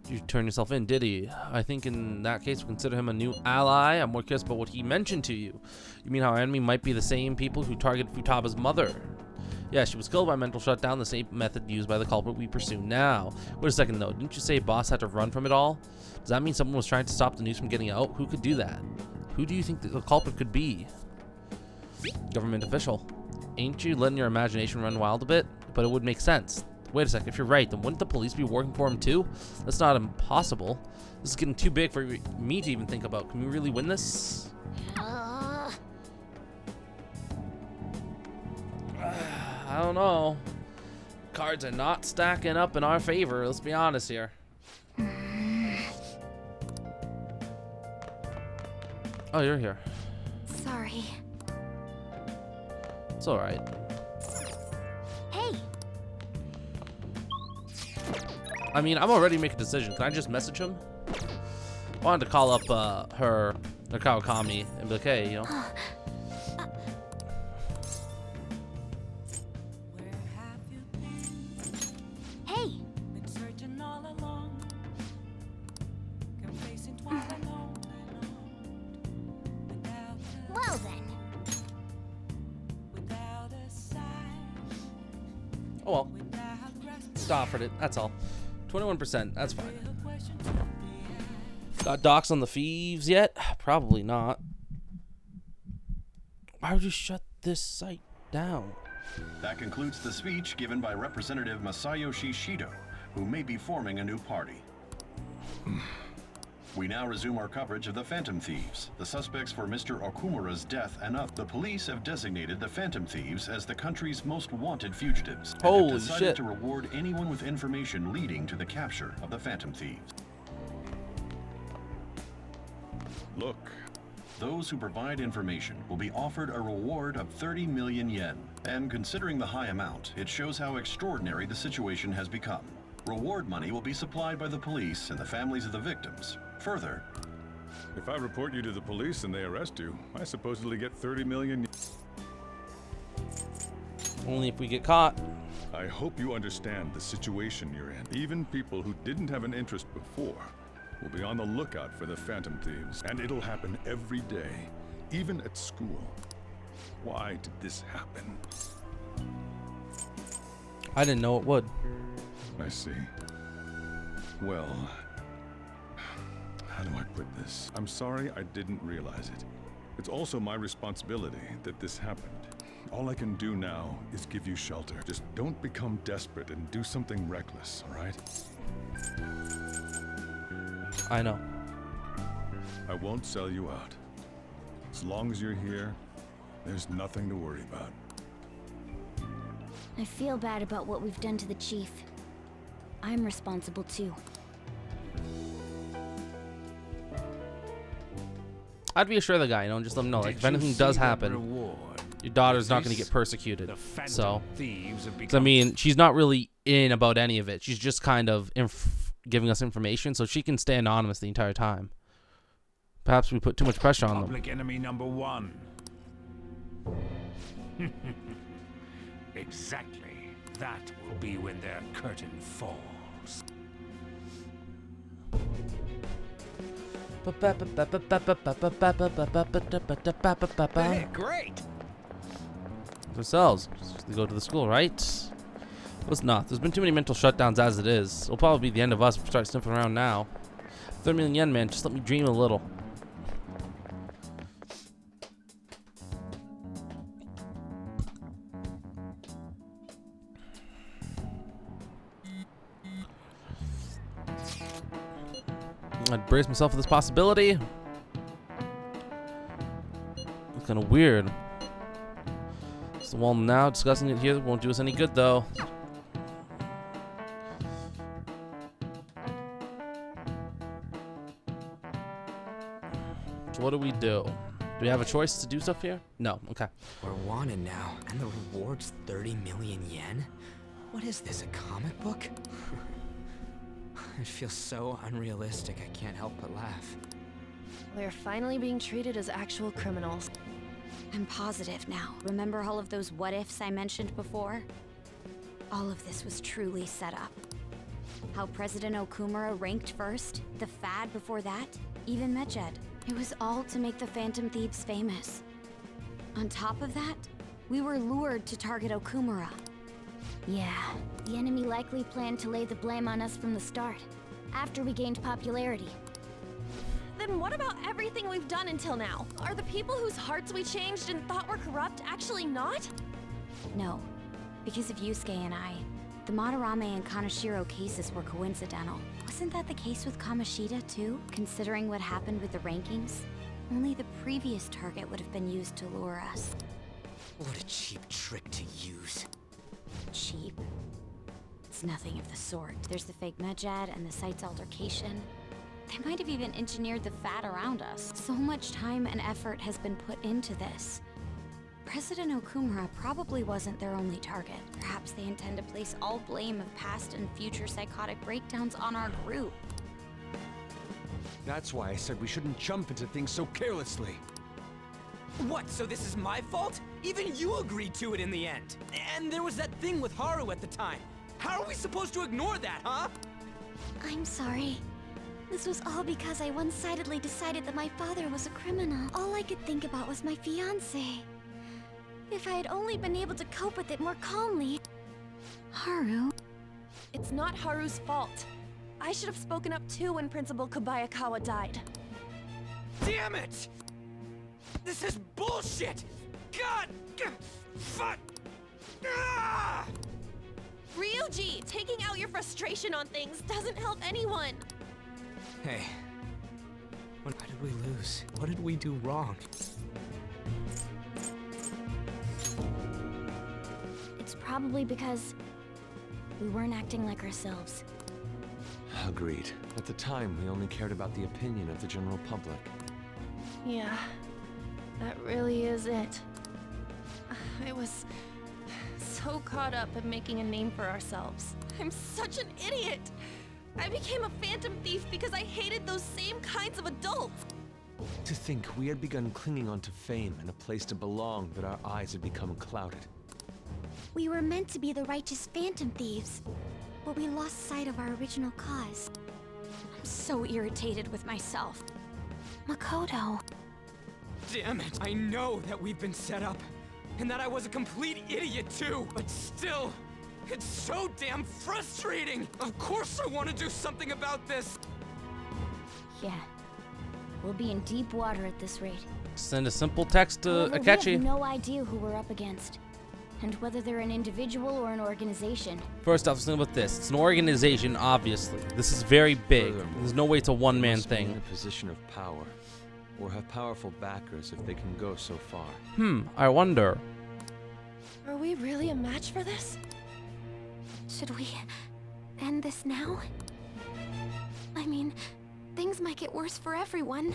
You turned yourself in, did he? I think in that case, we consider him a new ally. I'm more curious about what he mentioned to you. You mean our enemy might be the same people who targeted Futaba's mother? Yeah, she was killed by mental shutdown, the same method used by the culprit we pursue now. Wait a second, though. Didn't you say Boss had to run from it all? Does that mean someone was trying to stop the news from getting out? Who could do that? Who do you think the culprit could be? Government official. Ain't you letting your imagination run wild a bit? But it would make sense. Wait a sec, if you're right, then wouldn't the police be working for him too? That's not impossible. This is getting too big for me to even think about. Can we really win this? I don't know. Cards are not stacking up in our favor, let's be honest here. Oh, you're here. Sorry. It's alright. Hey! I mean, I'm already making a decision. Can I just message him? I wanted to call up her Kawakami and be like, hey, you know. Hey! Well then. Oh well. Stop for it. That's all. 21%. That's fine. Got docs on the thieves yet? Probably not. Why would you shut this site down? That concludes the speech given by Representative Masayoshi Shido, who may be forming a new party. We now resume our coverage of the Phantom Thieves, the suspects for Mr. Okumura's death and up. The police have designated the Phantom Thieves as the country's most wanted fugitives. And Holy have decided shit. to reward anyone with information leading to the capture of the Phantom Thieves. Look. Those who provide information will be offered a reward of 30 million yen. And considering the high amount, it shows how extraordinary the situation has become. Reward money will be supplied by the police and the families of the victims. Further, if I report you to the police and they arrest you, I supposedly get 30 million. Only if we get caught. I hope you understand the situation you're in. Even people who didn't have an interest before will be on the lookout for the Phantom Thieves. And it'll happen every day, even at school. Why did this happen? I didn't know it would. I see. Well, how do I put this? I'm sorry I didn't realize it. It's also my responsibility that this happened. All I can do now is give you shelter. Just don't become desperate and do something reckless, all right? I know. I won't sell you out. As long as you're here, there's nothing to worry about. I feel bad about what we've done to the chief. I'm responsible too. I'd reassure the guy, you know, and just let him know, like, if anything does happen, your daughter's not going to get persecuted. So, I mean, she's not really in about any of it. She's just kind of giving us information, so she can stay anonymous the entire time. Perhaps we put too much pressure on them. Public enemy number 1. Exactly. That will be when their curtain falls. Hey, great! Ourselves. They go to the school, right? Let's not. There's been too many mental shutdowns as it is. It'll probably be the end of us if we start sniffing around now. 30 million yen, man. Just let me dream a little. I'd brace myself for this possibility. It's kind of weird. So, well, now discussing it here won't do us any good, though. So what do we do? Do we have a choice to do stuff here? No. Okay. We're wanted now, and the reward's 30 million yen? What is this, a comic book? It feels so unrealistic, I can't help but laugh. We're finally being treated as actual criminals. I'm positive now. Remember all of those what-ifs I mentioned before? All of this was truly set up. How President Okumura ranked first, the Fad before that, even Medjed. It was all to make the Phantom Thieves famous. On top of that, we were lured to target Okumura. Yeah, the enemy likely planned to lay the blame on us from the start, after we gained popularity. Then what about everything we've done until now? Are the people whose hearts we changed and thought were corrupt actually not? No, because of Yusuke and I, the Madarame and Kaneshiro cases were coincidental. Wasn't that the case with Kamoshida too, considering what happened with the rankings? Only the previous target would have been used to lure us. What a cheap trick to use. Cheap? It's nothing of the sort. There's the fake Medjed and the site's altercation. They might have even engineered the Fad around us. So much time and effort has been put into this. President Okumura probably wasn't their only target. Perhaps they intend to place all blame of past and future psychotic breakdowns on our group. That's why I said we shouldn't jump into things so carelessly. What, so this is my fault? Even you agreed to it in the end. And there was that thing with Haru at the time. How are we supposed to ignore that, huh? I'm sorry. This was all because I one-sidedly decided that my father was a criminal. All I could think about was my fiancé. If I had only been able to cope with it more calmly. Haru? It's not Haru's fault. I should have spoken up too when Principal Kobayakawa died. Damn it! This is bullshit! God! Fuck! Ah! Ryuji, taking out your frustration on things doesn't help anyone. Hey, why did we lose? What did we do wrong? It's probably because we weren't acting like ourselves. Agreed. At the time, we only cared about the opinion of the general public. Yeah, that really is it. I was so caught up in making a name for ourselves. I'm such an idiot! I became a phantom thief because I hated those same kinds of adults! To think we had begun clinging onto fame and a place to belong, that our eyes had become clouded. We were meant to be the righteous phantom thieves, but we lost sight of our original cause. I'm so irritated with myself. Makoto. Damn it! I know that we've been set up, and that I was a complete idiot too, but still, it's so damn frustrating! Of course I want to do something about this! Yeah. We'll be in deep water at this rate. Send a simple text to However, we have Akechi. no idea who we're up against, and whether they're an individual or an organization. First off, let's think about this. It's an organization, obviously. This is very big. There's no way it's a one-man Must be in thing. a position of power, or have powerful backers if they can go so far. I wonder. Are we really a match for this? Should we end this now? I mean, things might get worse for everyone.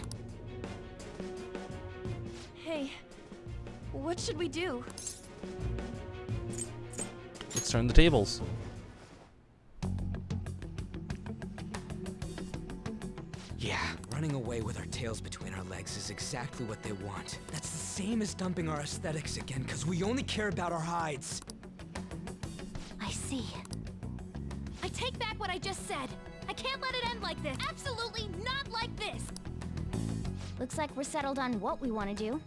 Hey, what should we do? Let's turn the tables. Yeah, running away with our tails between our legs is exactly what they want. That's the same as dumping our aesthetics again, because we only care about our hides. I see. I take back what I just said. I can't let it end like this. Absolutely not like this. Looks like we're settled on what we want to do.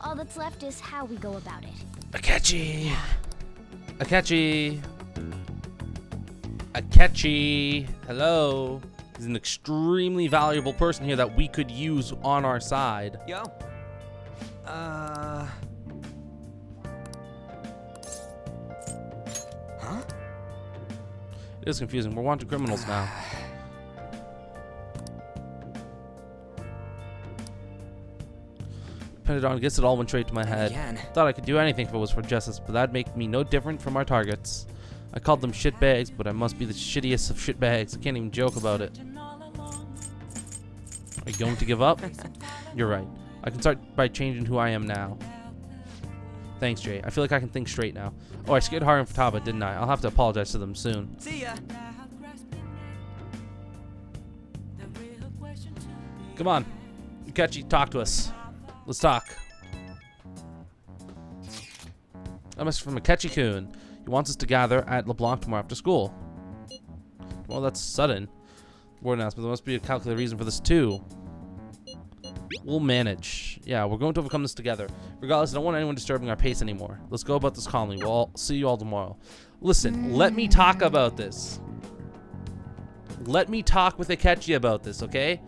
All that's left is how we go about it. Akechi! Akechi! Akechi! Hello? He's an extremely valuable person here that we could use on our side. Yo. Huh? It is confusing. We're wanted criminals now. Pentagon gets it all went straight to my head. Again. Thought I could do anything if it was for justice, but that'd make me no different from our targets. I called them shitbags, but I must be the shittiest of shitbags. I can't even joke about it. Are you going to give up? You're right. I can start by changing who I am now. Thanks, Jay. I feel like I can think straight now. Oh, I scared Haru and Futaba, didn't I? I'll have to apologize to them soon. See ya. Come on. Akechi, talk to us. Let's talk. A message from Akechi-kun. He wants us to gather at LeBlanc tomorrow after school. Well, that's sudden. Word announcement. There must be a calculated reason for this, too. We'll manage. Yeah, we're going to overcome this together. Regardless, I don't want anyone disturbing our pace anymore. Let's go about this calmly. We'll all see you all tomorrow. Listen, let me talk about this. Let me talk with Akechi about this, okay?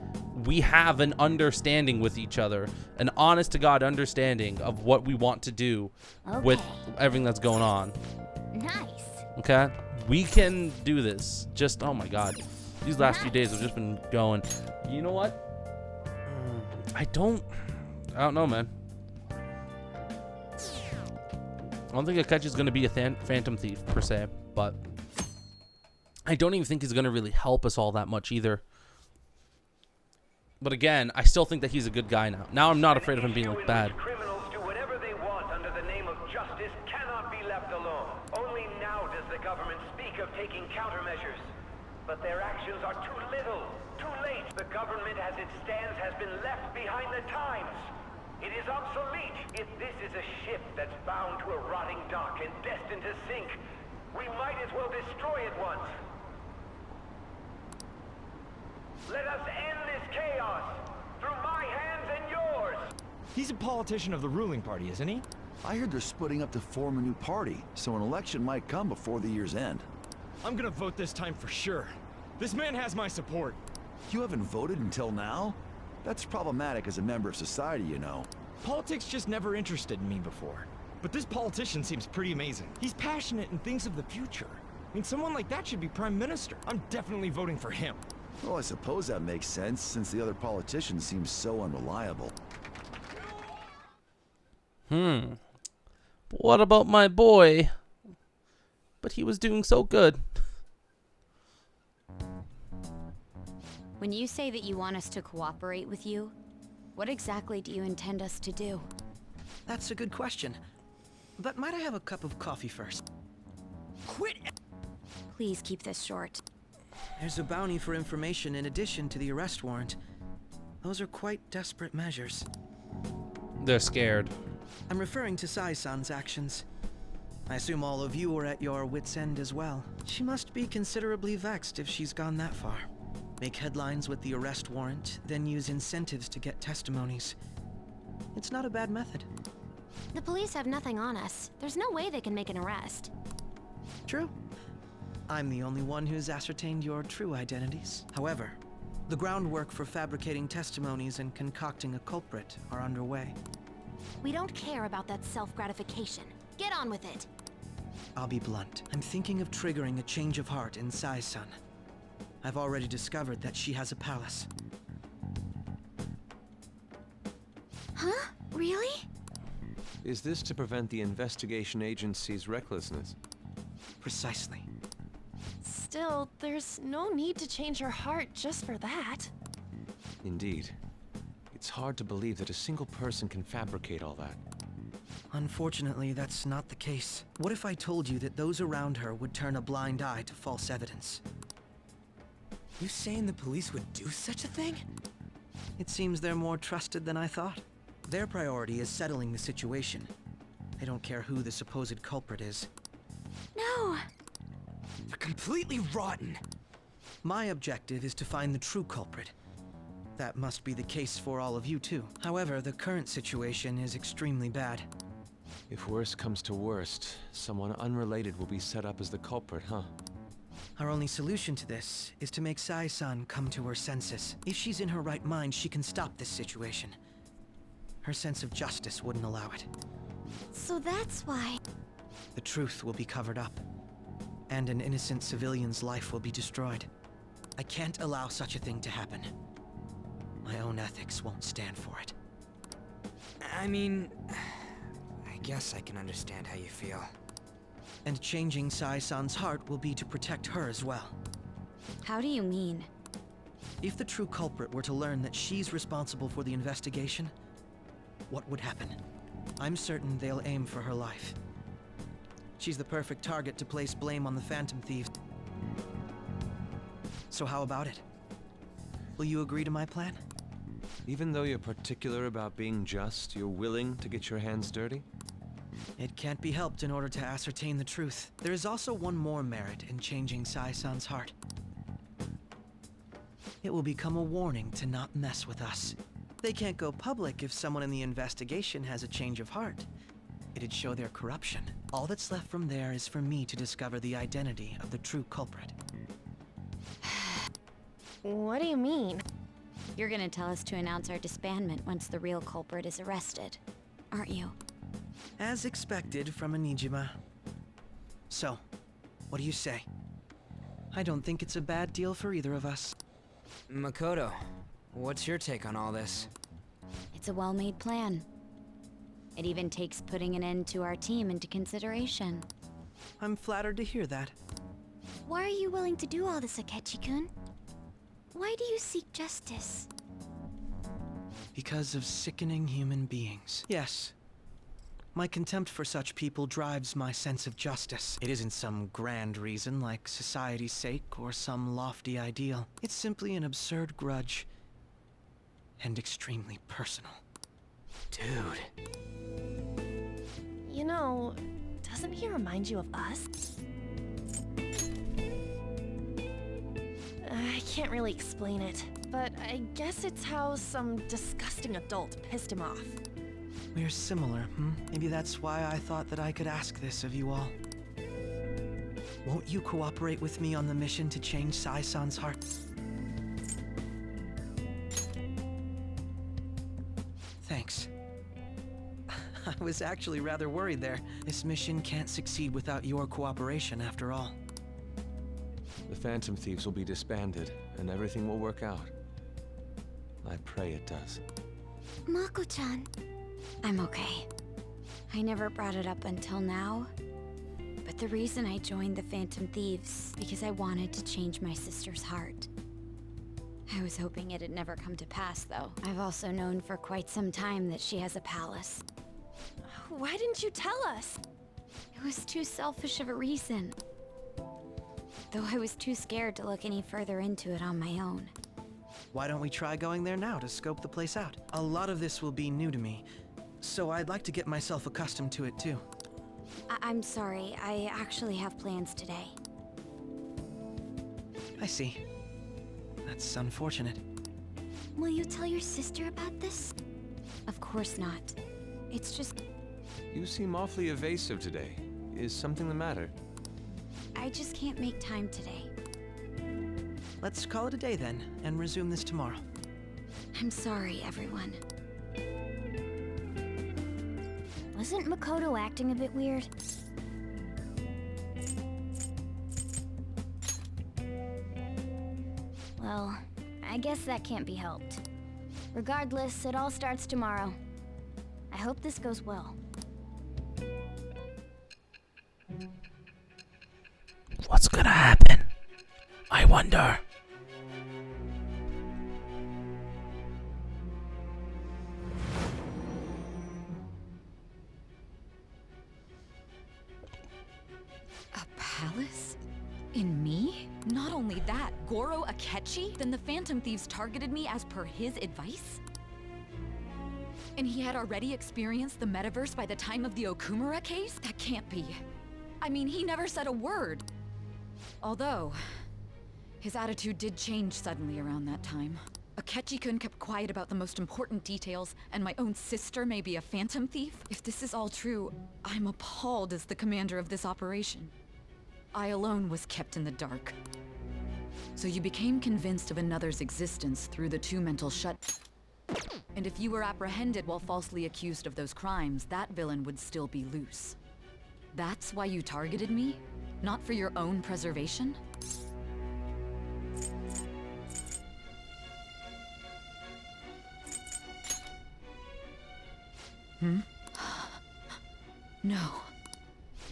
We have an understanding with each other. An honest-to-God understanding of what we want to do with everything that's going on. Nice. Okay? We can do this. Just, oh my God. These last few days have just been going. You know what? I don't know, man. I don't think Akechi's going to be a phantom thief, per se. But I don't even think he's going to really help us all that much, either. But again, I still think that he's a good guy now. Now I'm not afraid of him being like bad. Criminals do whatever they want under the name of justice cannot be left alone. Only now does the government speak of taking countermeasures. But their actions are too little, too late. The government as it stands has been left behind the times. It is obsolete. If this is a ship that's bound to a rotting dock and destined to sink, we might as well destroy it once. Let us end this chaos through my hands and yours. He's a politician of the ruling party, isn't he? I heard they're splitting up to form a new party, so an election might come before the year's end. I'm gonna vote this time for sure. This man has my support. You haven't voted until now? That's problematic as a member of society, you know. Politics just never interested me before. But this politician seems pretty amazing. He's passionate and thinks of the future. I mean, someone like that should be prime minister. I'm definitely voting for him. Well, I suppose that makes sense, since the other politicians seem so unreliable. But what about my boy? But he was doing so good. When you say that you want us to cooperate with you, what exactly do you intend us to do? That's a good question. But might I have a cup of coffee first? Quit! Please keep this short. There's a bounty for information in addition to the arrest warrant. Those are quite desperate measures. They're scared. I'm referring to Sai-san's actions. I assume all of you are at your wits' end as well. She must be considerably vexed if she's gone that far. Make headlines with the arrest warrant, then use incentives to get testimonies. It's not a bad method. The police have nothing on us. There's no way they can make an arrest. True. I'm the only one who's ascertained your true identities. However, The groundwork for fabricating testimonies and concocting a culprit are underway. We don't care about that self-gratification. Get on with it. I'll be blunt. I'm thinking of triggering a change of heart in Sai-san. I've already discovered that she has a palace. Huh? Really? Is this to prevent the investigation agency's recklessness? Precisely. Still, there's no need to change her heart just for that. Indeed. It's hard to believe that a single person can fabricate all that. Unfortunately, that's not the case. What if I told you that those around her would turn a blind eye to false evidence? You saying the police would do such a thing? It seems they're more trusted than I thought. Their priority is settling the situation. They don't care who the supposed culprit is. No! They're completely rotten! My objective is to find the true culprit. That must be the case for all of you too. However, the current situation is extremely bad. If worst comes to worst, someone unrelated will be set up as the culprit, huh? Our only solution to this is to make Sai-san come to her senses. If she's in her right mind, she can stop this situation. Her sense of justice wouldn't allow it. So that's why... The truth will be covered up, and an innocent civilian's life will be destroyed. I can't allow such a thing to happen. My own ethics won't stand for it. I mean, I guess I can understand how you feel. And changing Sai-san's heart will be to protect her as well. How do you mean? If the true culprit were to learn that she's responsible for the investigation, what would happen? I'm certain they'll aim for her life. She's the perfect target to place blame on the Phantom Thieves. So how about it? Will you agree to my plan? Even though you're particular about being just, you're willing to get your hands dirty? It can't be helped in order to ascertain the truth. There is also one more merit in changing Sai-san's heart. It will become a warning to not mess with us. They can't go public if someone in the investigation has a change of heart. It'd show their corruption. All that's left from there is for me to discover the identity of the true culprit. What do you mean? You're gonna tell us to announce our disbandment once the real culprit is arrested, aren't you? As expected from a Nijima. So, what do you say? I don't think it's a bad deal for either of us. Makoto, what's your take on all this? It's a well-made plan. It even takes putting an end to our team into consideration. I'm flattered to hear that. Why are you willing to do all this, Akechi-kun? Why do you seek justice? Because of sickening human beings. Yes. My contempt for such people drives my sense of justice. It isn't some grand reason like society's sake or some lofty ideal. It's simply an absurd grudge. And extremely personal. Dude. You know, doesn't he remind you of us? I can't really explain it, but I guess it's how some disgusting adult pissed him off. We're similar, Maybe that's why I thought that I could ask this of you all. Won't you cooperate with me on the mission to change Sai-san's heart? Thanks. I was actually rather worried there. This mission can't succeed without your cooperation, after all. The Phantom Thieves will be disbanded, and everything will work out. I pray it does. Mako-chan. I'm okay. I never brought it up until now, but the reason I joined the Phantom Thieves because I wanted to change my sister's heart. I was hoping it'd never come to pass, though. I've also known for quite some time that she has a palace. Why didn't you tell us? It was too selfish of a reason. Though I was too scared to look any further into it on my own. Why don't we try going there now to scope the place out? A lot of this will be new to me, so I'd like to get myself accustomed to it too. I'm sorry, I actually have plans today. I see. That's unfortunate. Will you tell your sister about this? Of course not. It's just... You seem awfully evasive today. Is something the matter? I just can't make time today. Let's call it a day then, and resume this tomorrow. I'm sorry, everyone. Wasn't Makoto acting a bit weird? Well, I guess that can't be helped. Regardless, it all starts tomorrow. I hope this goes well. What's gonna happen? I wonder. A palace? In me? Not only that, Goro Akechi? Then the Phantom Thieves targeted me as per his advice? And he had already experienced the metaverse by the time of the Okumura case? That can't be. I mean, he never said a word. Although, his attitude did change suddenly around that time. Akechi-kun kept quiet about the most important details, and my own sister may be a Phantom Thief? If this is all true, I'm appalled as the commander of this operation. I alone was kept in the dark. So you became convinced of another's existence through the two mental shut. And if you were apprehended while falsely accused of those crimes, that villain would still be loose. That's why you targeted me? Not for your own preservation? No.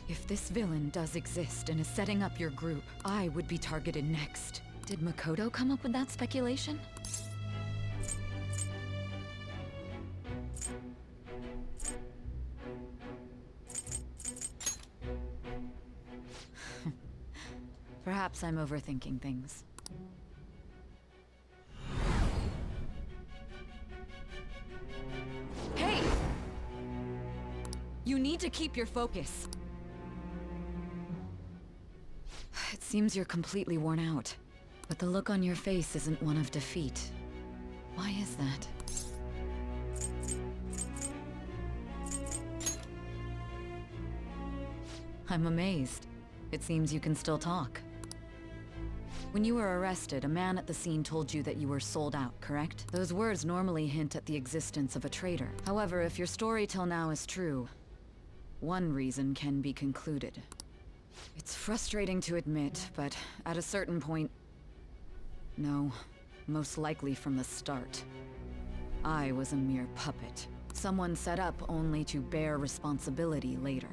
If this villain does exist and is setting up your group, I would be targeted next. Did Makoto come up with that speculation? Perhaps I'm overthinking things. Hey! You need to keep your focus. It seems you're completely worn out, but the look on your face isn't one of defeat. Why is that? I'm amazed. It seems you can still talk. When you were arrested, a man at the scene told you that you were sold out, correct? Those words normally hint at the existence of a traitor. However, if your story till now is true, one reason can be concluded. It's frustrating to admit, but at a certain point... No, most likely from the start. I was a mere puppet. Someone set up only to bear responsibility later.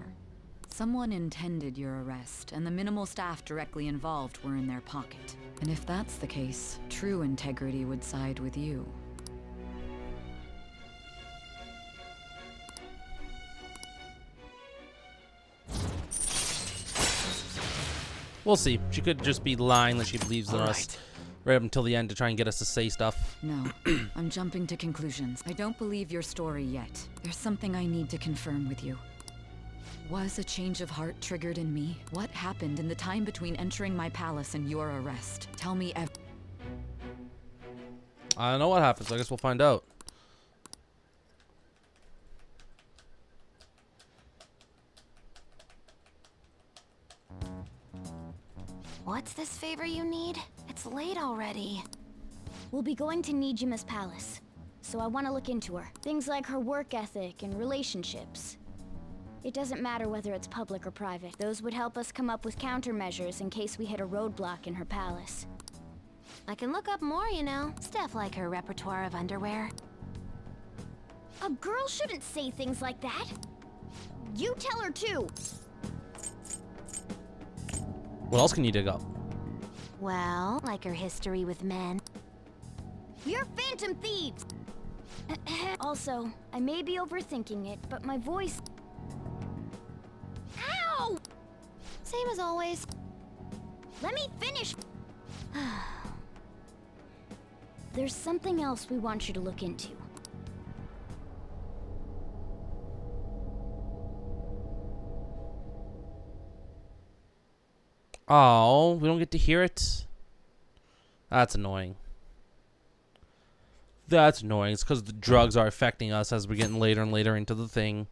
Someone intended your arrest, and the minimal staff directly involved were in their pocket. And if that's the case, true integrity would side with you. We'll see. She could just be lying that she believes in us right up until the end to try and get us to say stuff. No, I'm jumping to conclusions. I don't believe your story yet. There's something I need to confirm with you. Was a change of heart triggered in me? What happened in the time between entering my palace and your arrest? Tell me I don't know what happens. I guess we'll find out. What's this favor you need? It's late already. We'll be going to Nijima's palace, so I want to look into her. Things like her work ethic and relationships. It doesn't matter whether it's public or private. Those would help us come up with countermeasures in case we hit a roadblock in her palace. I can look up more, you know. Stuff like her repertoire of underwear. A girl shouldn't say things like that. You tell her too. What else can you dig up? Well, like her history with men. You're Phantom Thieves! Also, I may be overthinking it, but my voice... Ow! Same as always. Let me finish! There's something else we want you to look into. Oh, we don't get to hear it? That's annoying. That's annoying. It's because the drugs are affecting us as we're getting later and later into the thing.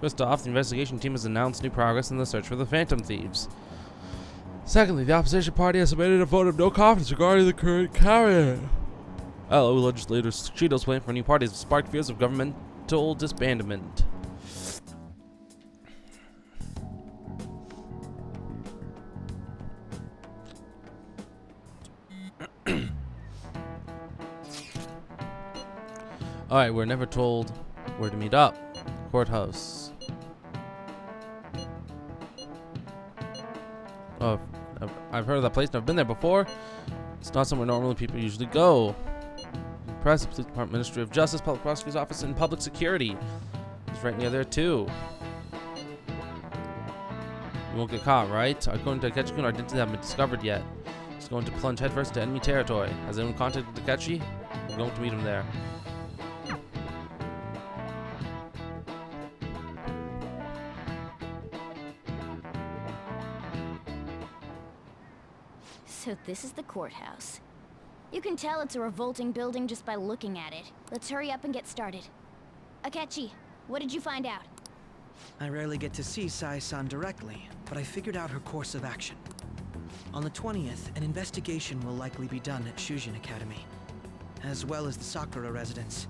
First off, the investigation team has announced new progress in the search for the Phantom Thieves. Secondly, the opposition party has submitted a vote of no confidence regarding the current carrier. LO legislator Cheeto's plan for new parties have sparked fears of governmental disbandment. Alright, we're never told where to meet up. Courthouse. Oh, I've heard of that place. Never been there before. It's not somewhere normally people usually go. Press, the Police Department, Ministry of Justice, Public Prosecutor's Office, and Public Security. It's right near there too. You won't get caught, right? According to Akechi, our identity haven't been discovered yet. He's going to plunge headfirst into enemy territory. Has anyone contacted Akechi? We're going to meet him there. So this is the courthouse. You can tell it's a revolting building just by looking at it. Let's hurry up and get started. Akechi, what did you find out? I rarely get to see Sai-san directly, but I figured out her course of action. On the 20th, an investigation will likely be done at Shujin Academy, as well as the Sakura residence.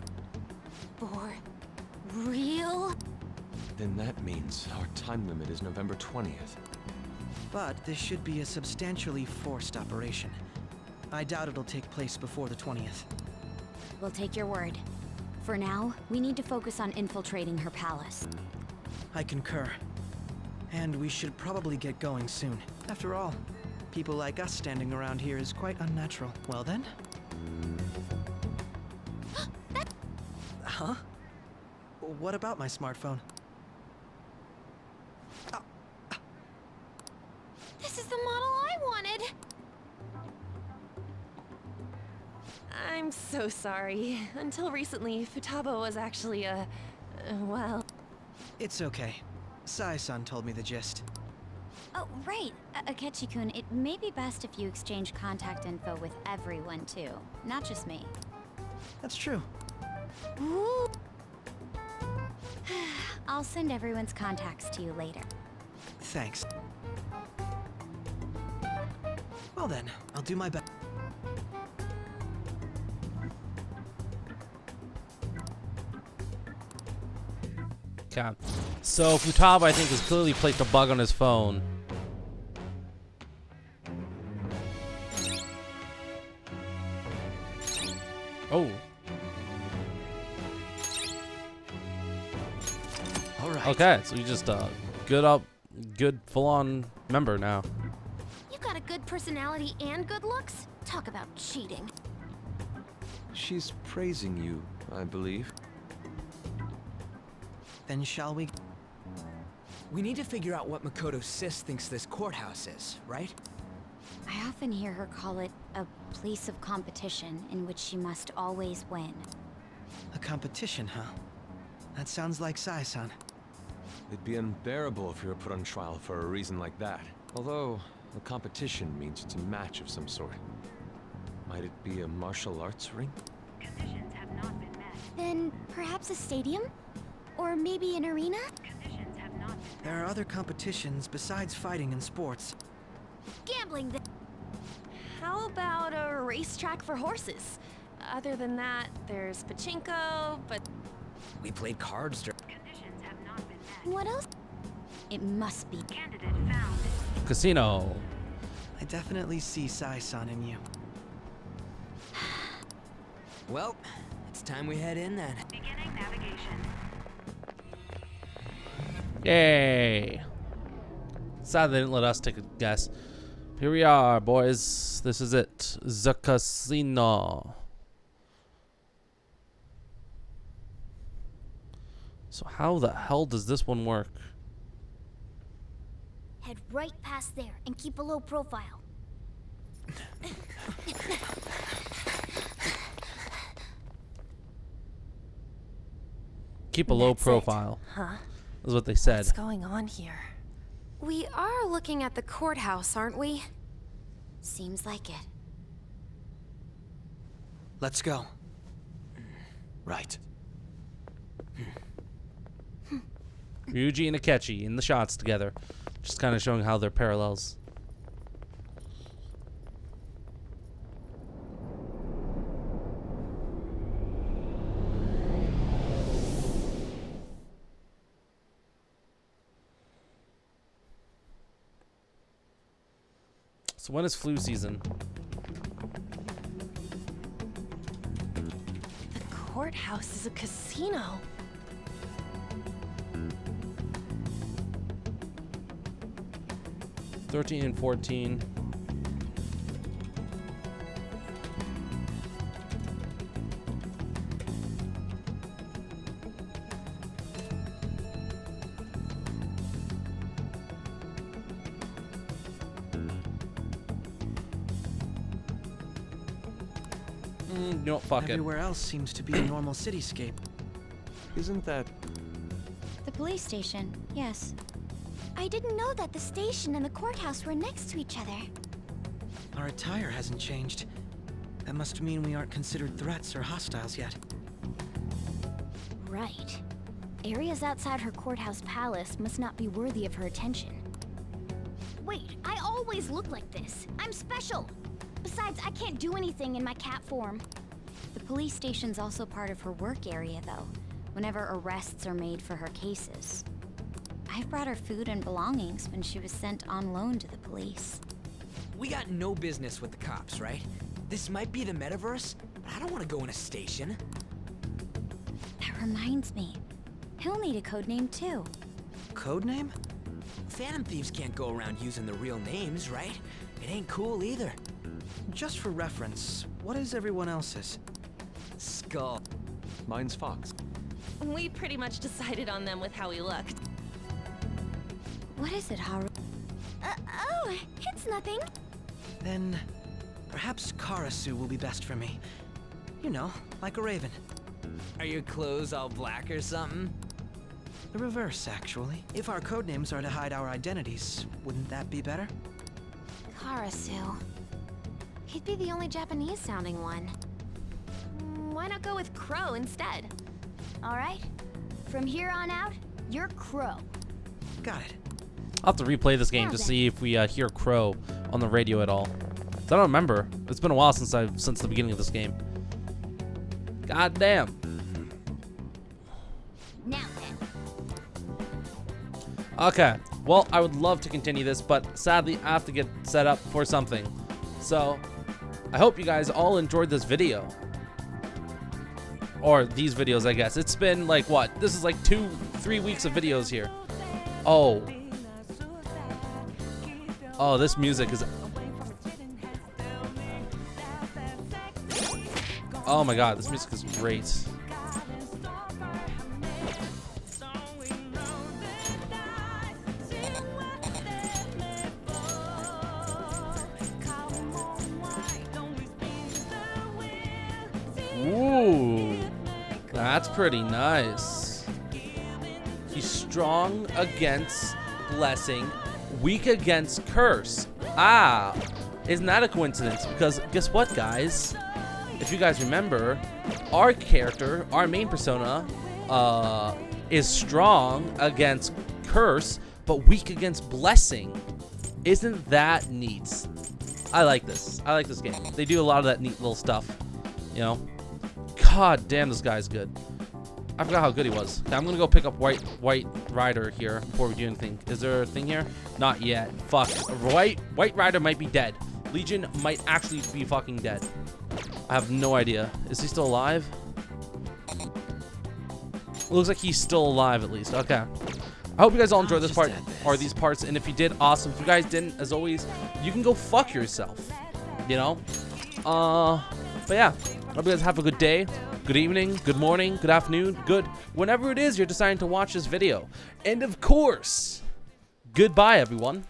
For real? Then that means our time limit is November 20th. But this should be a substantially forced operation. I doubt it'll take place before the 20th. We'll take your word. For now, we need to focus on infiltrating her palace. I concur. And we should probably get going soon. After all, people like us standing around here is quite unnatural. Well then? Huh? What about my smartphone? This is the model I wanted! I'm so sorry. Until recently, Futaba was actually well... It's okay. Sai-san told me the gist. Oh, right. Akechi-kun, it may be best if you exchange contact info with everyone, too. Not just me. That's true. Ooh. I'll send everyone's contacts to you later. Thanks. Well then, I'll do my best. Okay. So Futaba, I think, has clearly placed a bug on his phone. Oh. All right. Okay, so you just good full-on member now. You got a good personality and good looks? Talk about cheating. She's praising you, I believe. Then shall we? We need to figure out what Makoto Sis thinks this courthouse is, right? I often hear her call it a place of competition in which she must always win. A competition, huh? That sounds like Sai-san. It'd be unbearable if we were put on trial for a reason like that. Although, a competition means it's a match of some sort. Might it be a martial arts ring? Conditions have not been met. Then perhaps a stadium? Or maybe an arena? Conditions have not been met. There are other competitions besides fighting and sports. Gambling then. How about a racetrack for horses? Other than that, there's pachinko, but... We played cards during... Conditions have not been met. What else? It must be. Candidate found. Casino. I definitely see Sai-san in you. Well, it's time we head in then. Beginning navigation. Yay. Sad they didn't let us take a guess. Here we are, boys. This is it. The casino. So how the hell does this one work? Head right past there and keep a low profile. Keep a low That's it. profile. Huh? That's what they said. What's going on here? We are looking at the courthouse, aren't we? Seems like it. Let's go. Right. Ryuji and Akechi in the shots together. Just kind of showing how they're parallels. So when is flu season? The courthouse is a casino. '13 and 14. You know, fuck it. Everywhere else seems to be a normal cityscape. Isn't that... The police station, yes. I didn't know that the station and the courthouse were next to each other. Our attire hasn't changed. That must mean we aren't considered threats or hostiles yet. Right. Areas outside her courthouse palace must not be worthy of her attention. Wait, I always look like this. I'm special. Besides, I can't do anything in my cat form. The police station's also part of her work area, though, whenever arrests are made for her cases. I've brought her food and belongings when she was sent on loan to the police. We got no business with the cops, right? This might be the metaverse, but I don't want to go in a station. That reminds me. He'll need a code name, too. Codename? Phantom thieves can't go around using their real names, right? It ain't cool either. Just for reference, what is everyone else's? Skull. Mine's Fox. We pretty much decided on them with how he looked. What is it, Haru? Oh, it's nothing. Then, perhaps Karasu will be best for me. You know, like a raven. Are your clothes all black or something? The reverse, actually. If our codenames are to hide our identities, wouldn't that be better? Karasu. He'd be the only Japanese-sounding one. Why not go with Crow instead? All right. From here on out, you're Crow. Got it. I'll have to replay this game to see if we hear Crow on the radio at all. 'Cause I don't remember. It's been a while since the beginning of this game. God damn. Now then. Okay. Well, I would love to continue this, but sadly I have to get set up for something. So, I hope you guys all enjoyed this video. Or these videos, I guess. It's been like what? This is like 2-3 weeks of videos here. Oh. Oh, this music is... Oh my god, this music is great. Ooh, that's pretty nice. He's strong against blessing, weak against curse. Ah, isn't that a coincidence? Because guess what, guys? If you guys remember, our character, our main persona, is strong against curse, but weak against blessing. Isn't that neat? I like this. I like this game. They do a lot of that neat little stuff, you know? God damn, this guy's good. I forgot how good he was. Okay, I'm gonna go pick up White Rider here before we do anything. Is there a thing here? Not yet. Fuck. White Rider might be dead. Legion might actually be fucking dead. I have no idea. Is he still alive? Looks like he's still alive at least. Okay. I hope you guys all enjoyed this part or these parts, and if you did, awesome. If you guys didn't, as always, you can go fuck yourself. You know? But yeah. I hope you guys have a good day, good evening, good morning, good afternoon, good whenever it is you're deciding to watch this video. And of course, goodbye everyone.